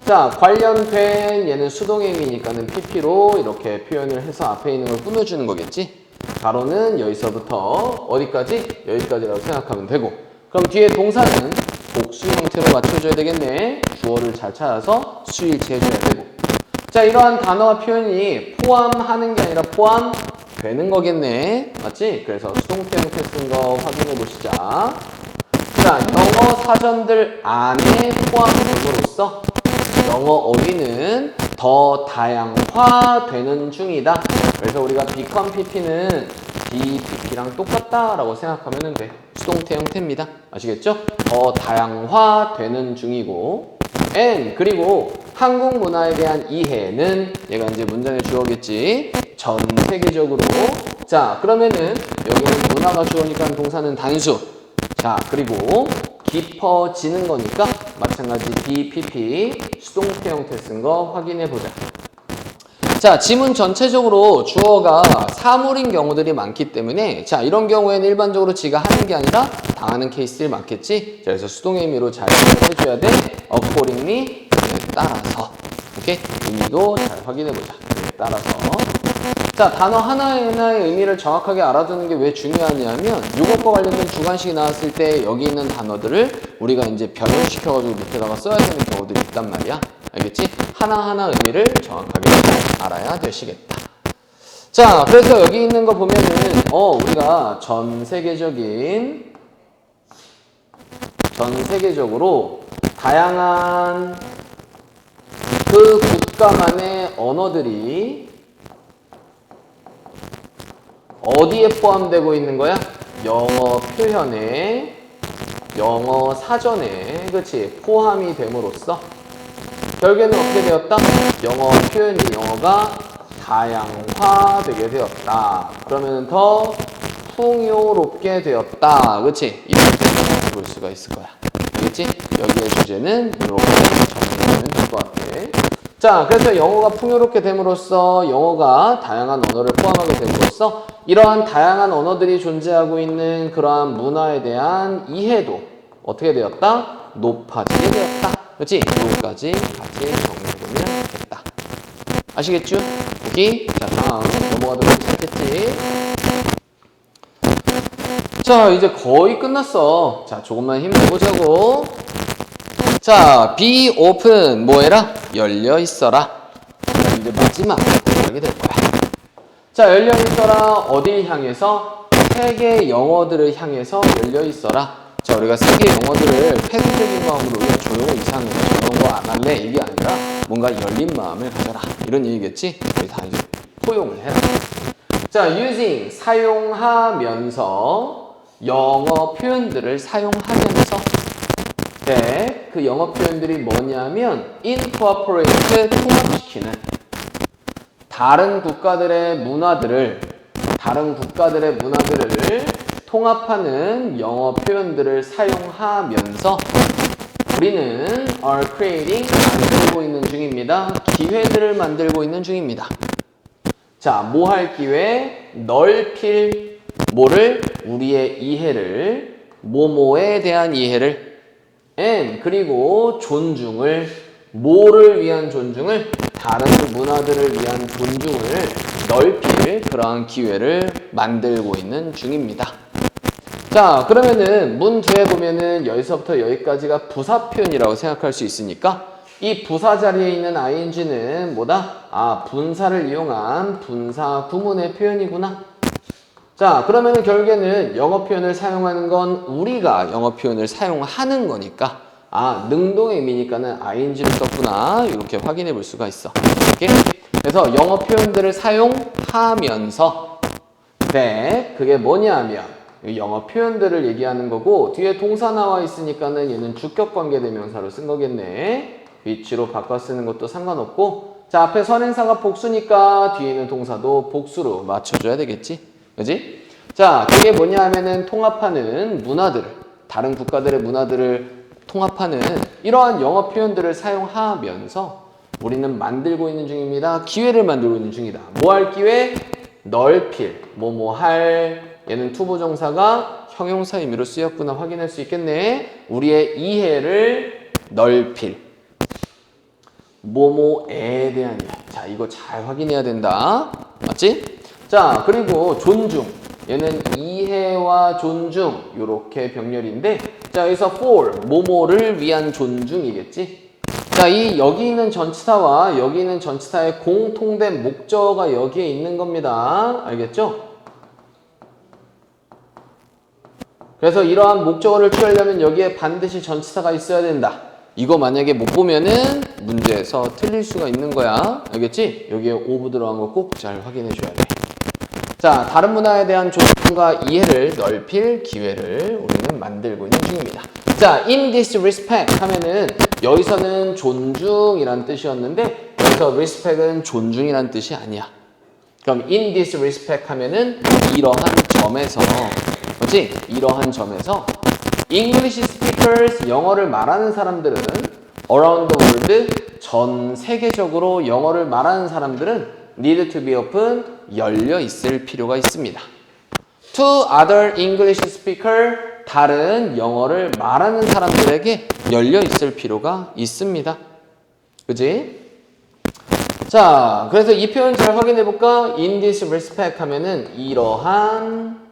자 관련된 얘는 수동의 의미니까는 pp로 이렇게 표현을 해서 앞에 있는 걸 꾸며주는 거겠지. 가로는 여기서부터 어디까지? 여기까지라고 생각하면 되고 그럼 뒤에 동사는 복수 형태로 맞춰줘야 되겠네. 주어를 잘 찾아서 수일치 해줘야 되고 자 이러한 단어와 표현이 포함하는 게 아니라 되는 거겠네. 맞지? 그래서 수동태 형태 쓴 거 확인해 보시자. 자, 영어 사전들 안에 포함됨으로써 영어 어휘는 더 다양화되는 중이다. 그래서 우리가 become pp는 DPP랑 똑같다라고 생각하면 돼. 수동태 형태입니다. 아시겠죠? 더 다양화되는 중이고 and 그리고 한국 문화에 대한 이해는 얘가 이제 문장의 주어겠지. 전 세계적으로. 자, 그러면은 여기는 문화가 주어니까 동사는 단수. 자, 그리고 깊어지는 거니까 마찬가지 DPP 수동태 형태 쓴 거 확인해 보자. 자, 지문 전체적으로 주어가 사물인 경우들이 많기 때문에 자, 이런 경우에는 일반적으로 지가 하는 게 아니라 당하는 케이스들이 많겠지. 자, 그래서 수동의 의미로 잘 해줘야 돼. accordingly 따라서. 오케이? 의미도 잘 확인해 보자. 따라서. 자, 단어 하나하나의 의미를 정확하게 알아두는 게 왜 중요하냐면 이것과 관련된 주관식이 나왔을 때 여기 있는 단어들을 우리가 이제 변형시켜가지고 밑에다가 써야 되는 경우들이 있단 말이야. 알겠지? 하나하나 의미를 정확하게 알아야 되시겠다. 자, 그래서 여기 있는 거 보면은 우리가 전 세계적으로 다양한 그 국가만의 언어들이 어디에 포함되고 있는 거야? 영어 표현에, 영어 사전에, 그렇지? 포함이 됨으로써 결국에는 어떻게 되었다? 영어 표현이 영어가 다양화되게 되었다. 그러면 더 풍요롭게 되었다. 그렇지? 이렇게 볼 수가 있을 거야. 알겠지? 여기의 주제는 이렇게 정리하면 될 것 같아. 자, 그래서 영어가 풍요롭게 됨으로써 영어가 다양한 언어를 포함하게 됨으로써 이러한 다양한 언어들이 존재하고 있는 그러한 문화에 대한 이해도 어떻게 되었다? 높아지게 되었다. 그렇지? 여기까지 같이 정리해보면 되겠다. 아시겠죠? 오케이? 자, 다음 넘어가도록 괜찮겠지? 자, 이제 거의 끝났어. 자, 조금만 힘내보자고. 자, be open 뭐해라? 열려 있어라. 자, 이제 마지막 하게 될 거야. 자, 열려 있어라. 어딜 향해서? 세계 영어들을 향해서 열려 있어라. 자, 우리가 세계 영어들을 폐쇄적인 마음으로 우리가 조용히 이상해. 저런 거 안 할래? 이게 아니라 뭔가 열린 마음을 가져라. 이런 얘기겠지? 우리 다 이제 포용을 해라. 자, using 사용하면서 영어 표현들을 사용하면서 네, 그 영어 표현들이 뭐냐면 incorporate 통합시키는 다른 국가들의 문화들을 통합하는 영어 표현들을 사용하면서 우리는 are creating 만들고 있는 중입니다. 기회들을 만들고 있는 중입니다. 자, 뭐 할 기회? 넓힐 뭐를? 우리의 이해를 뭐뭐에 대한 이해를 and 그리고 존중을 뭐를 위한 존중을? 다른 문화들을 위한 존중을 넓힐 그러한 기회를 만들고 있는 중입니다. 자, 그러면은 문 뒤에 보면은 여기서부터 여기까지가 부사 표현이라고 생각할 수 있으니까 이 부사 자리에 있는 ing는 뭐다? 아, 분사를 이용한 분사 구문의 표현이구나. 자, 그러면은 결국에는 영어 표현을 사용하는 건 우리가 영어 표현을 사용하는 거니까 아, 능동의 의미니까는 ing를 썼구나. 이렇게 확인해 볼 수가 있어. 이렇게. 그래서 영어 표현들을 사용하면서 네, 그게 뭐냐면 영어 표현들을 얘기하는 거고 뒤에 동사 나와 있으니까는 얘는 주격 관계 대명사로 쓴 거겠네. 위치로 바꿔 쓰는 것도 상관없고 자, 앞에 선행사가 복수니까 뒤에 있는 동사도 복수로 맞춰줘야 되겠지. 그지? 자, 그게 뭐냐 하면은 통합하는 문화들을 다른 국가들의 문화들을 통합하는 이러한 영어 표현들을 사용하면서 우리는 만들고 있는 중입니다. 기회를 만들고 있는 중이다. 뭐 할 기회? 넓힐. 뭐 할. 얘는 투부정사가 형용사 의미로 쓰였구나 확인할 수 있겠네. 우리의 이해를 넓힐. 뭐뭐에 대한 이해. 자, 이거 잘 확인해야 된다. 맞지? 자, 그리고 존중. 얘는 이해와 존중 이렇게 병렬인데 자, 여기서 for 뭐뭐를 위한 존중이겠지. 자, 여기 있는 전치사와 여기 있는 전치사의 공통된 목적어가 여기에 있는 겁니다. 알겠죠? 그래서 이러한 목적어를 취하려면 여기에 반드시 전치사가 있어야 된다. 이거 만약에 못 보면은 문제에서 틀릴 수가 있는 거야. 알겠지? 여기에 오브 들어간 거 꼭 잘 확인해 줘야 돼. 자, 다른 문화에 대한 존중과 이해를 넓힐 기회를 우리는 만들고 있는 중입니다. 자, in this respect 하면은 여기서는 존중이란 뜻이었는데 여기서 respect은 존중이란 뜻이 아니야. 그럼 in this respect 하면은 이러한 점에서, 그렇지? 이러한 점에서 English speakers, 영어를 말하는 사람들은 around the world, 전 세계적으로 영어를 말하는 사람들은 need to be open, 열려 있을 필요가 있습니다. To other English speaker, 다른 영어를 말하는 사람들에게 열려 있을 필요가 있습니다. 그지? 자, 그래서 이 표현 잘 확인해 볼까? In this respect 하면은 이러한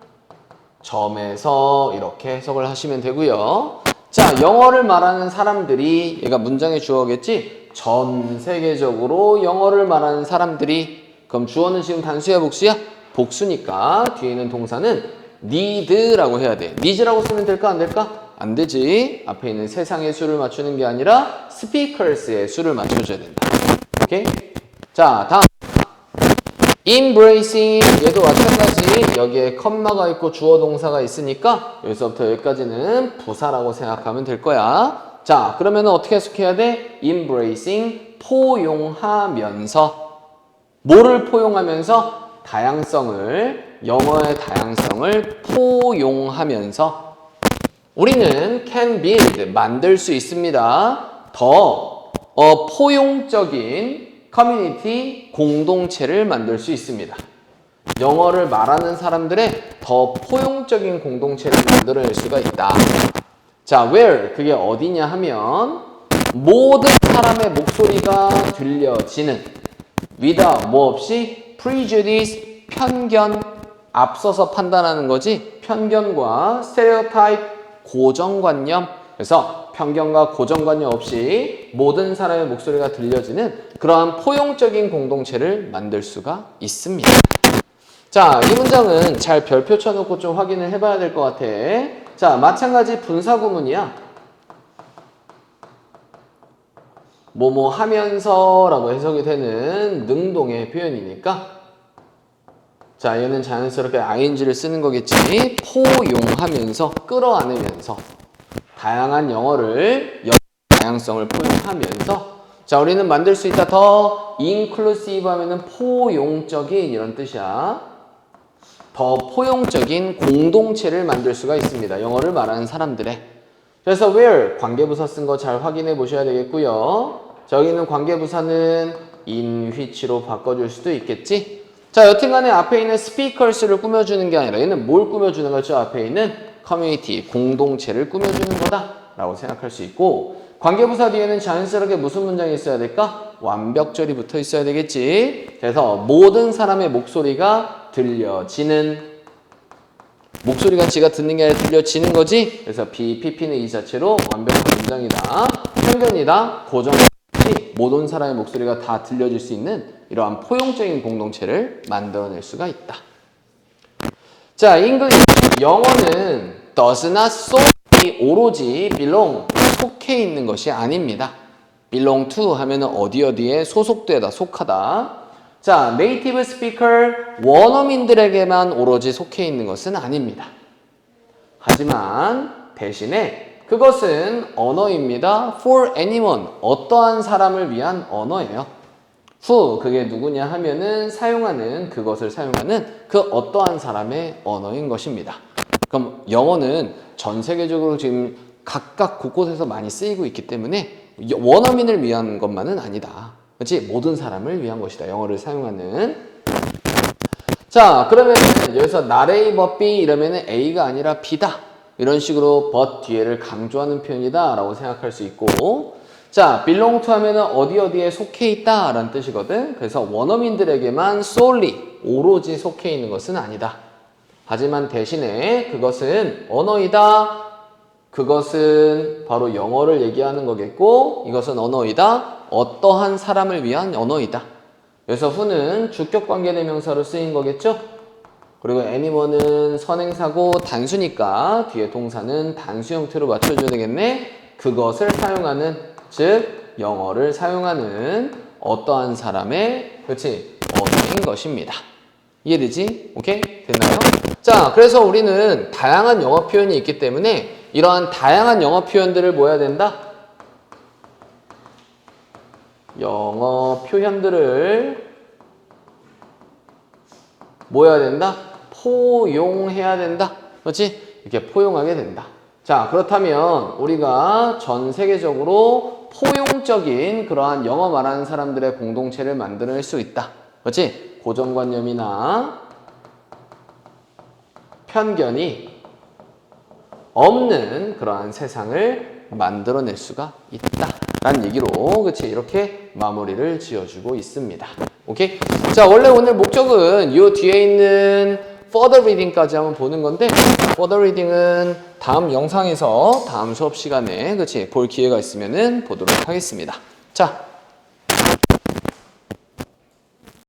점에서 이렇게 해석을 하시면 되고요. 자, 영어를 말하는 사람들이, 얘가 문장의 주어겠지? 전 세계적으로 영어를 말하는 사람들이, 그럼 주어는 지금 단수야 복수야? 복수니까 뒤에 있는 동사는 need라고 해야 돼. needs라고 쓰면 될까 안 될까? 안 되지. 앞에 있는 세상의 수를 맞추는 게 아니라 speakers의 수를 맞춰줘야 된다. 오케이? 자, 다음. embracing, 얘도 마찬가지. 여기에 컴마가 있고 주어 동사가 있으니까 여기서부터 여기까지는 부사라고 생각하면 될 거야. 자, 그러면 어떻게 해석해야 돼? embracing, 포용하면서. 뭐를 포용하면서? 다양성을, 영어의 다양성을 포용하면서 우리는 can build, 만들 수 있습니다. 더 포용적인 커뮤니티, 공동체를 만들 수 있습니다. 영어를 말하는 사람들의 더 포용적인 공동체를 만들어낼 수가 있다. 자, where, 그게 어디냐 하면 모든 사람의 목소리가 들려지는 without, 뭐 없이 prejudice, 편견, 앞서서 판단하는 거지 편견과 stereotype, 고정관념, 그래서 편견과 고정관념 없이 모든 사람의 목소리가 들려지는 그러한 포용적인 공동체를 만들 수가 있습니다. 자, 이 문장은 잘 별표 쳐놓고 좀 확인을 해봐야 될 것 같아. 자, 마찬가지 분사구문이야. 뭐뭐 하면서 라고 해석이 되는 능동의 표현이니까 자, 얘는 자연스럽게 ing를 쓰는 거겠지. 포용하면서, 끌어안으면서 다양한 영어를, 다양성을 포용하면서 자, 우리는 만들 수 있다. 더 inclusive 하면은 포용적인 이런 뜻이야. 더 포용적인 공동체를 만들 수가 있습니다. 영어를 말하는 사람들의. 그래서 where, 관계부사 쓴 거 잘 확인해 보셔야 되겠고요. 저기는 관계부사는 in which로 바꿔줄 수도 있겠지. 자, 여튼간에 앞에 있는 speakers를 꾸며주는 게 아니라 얘는 뭘 꾸며주는 거죠? 앞에 있는 커뮤니티, 공동체를 꾸며주는 거다 라고 생각할 수 있고 관계부사 뒤에는 자연스럽게 무슨 문장이 있어야 될까? 완벽절이 붙어 있어야 되겠지. 그래서 모든 사람의 목소리가 들려지는, 목소리가 지가 듣는 게 아니라 들려지는 거지. 그래서 BPP는 이 자체로 완벽한 문장이다. 편견이다. 고정관념, 모든 사람의 목소리가 다 들려질 수 있는 이러한 포용적인 공동체를 만들어낼 수가 있다. 자, English, 영어는 does not solely, 오로지 belong, 속해 있는 것이 아닙니다. belong to 하면은 어디에 소속되다, 속하다. 자, 네이티브 스피커, 원어민들에게만 오로지 속해 있는 것은 아닙니다. 하지만 대신에 그것은 언어입니다. for anyone, 어떠한 사람을 위한 언어예요. who, 그게 누구냐 하면은 사용하는, 그것을 사용하는 그 어떠한 사람의 언어인 것입니다. 그럼 영어는 전 세계적으로 지금 각각 곳곳에서 많이 쓰이고 있기 때문에 원어민을 위한 것만은 아니다. 그렇지? 모든 사람을 위한 것이다. 영어를 사용하는. 자, 그러면 여기서 not A but B 이러면은 A가 아니라 B다. 이런 식으로 but 뒤에를 강조하는 표현이다 라고 생각할 수 있고 자, belong to 하면은 어디에 속해 있다 라는 뜻이거든. 그래서 원어민들에게만 solely, 오로지 속해 있는 것은 아니다. 하지만 대신에 그것은 언어이다. 그것은 바로 영어를 얘기하는 거겠고 이것은 언어이다. 어떠한 사람을 위한 언어이다. 그래서 who는 주격관계대명사로 쓰인 거겠죠? 그리고 anyone은 선행사고 단수니까 뒤에 동사는 단수 형태로 맞춰줘야 되겠네. 그것을 사용하는, 즉 영어를 사용하는 어떠한 사람의, 그렇지, 언어인 것입니다. 이해되지? 오케이? 됐나요? 자, 그래서 우리는 다양한 영어 표현이 있기 때문에 이러한 다양한 영어 표현들을 뭐 해야 된다? 영어 표현들을 뭐 해야 된다? 포용해야 된다. 그렇지? 이렇게 포용하게 된다. 자, 그렇다면 우리가 전 세계적으로 포용적인 그러한 영어 말하는 사람들의 공동체를 만들 수 있다. 그렇지? 고정관념이나 편견이 없는 그러한 세상을 만들어낼 수가 있다. 라는 얘기로, 그치? 이렇게 마무리를 지어주고 있습니다. 오케이? 자, 원래 오늘 목적은 이 뒤에 있는 further reading까지 한번 보는 건데, further reading은 다음 영상에서 다음 수업 시간에, 그치? 볼 기회가 있으면은 보도록 하겠습니다. 자,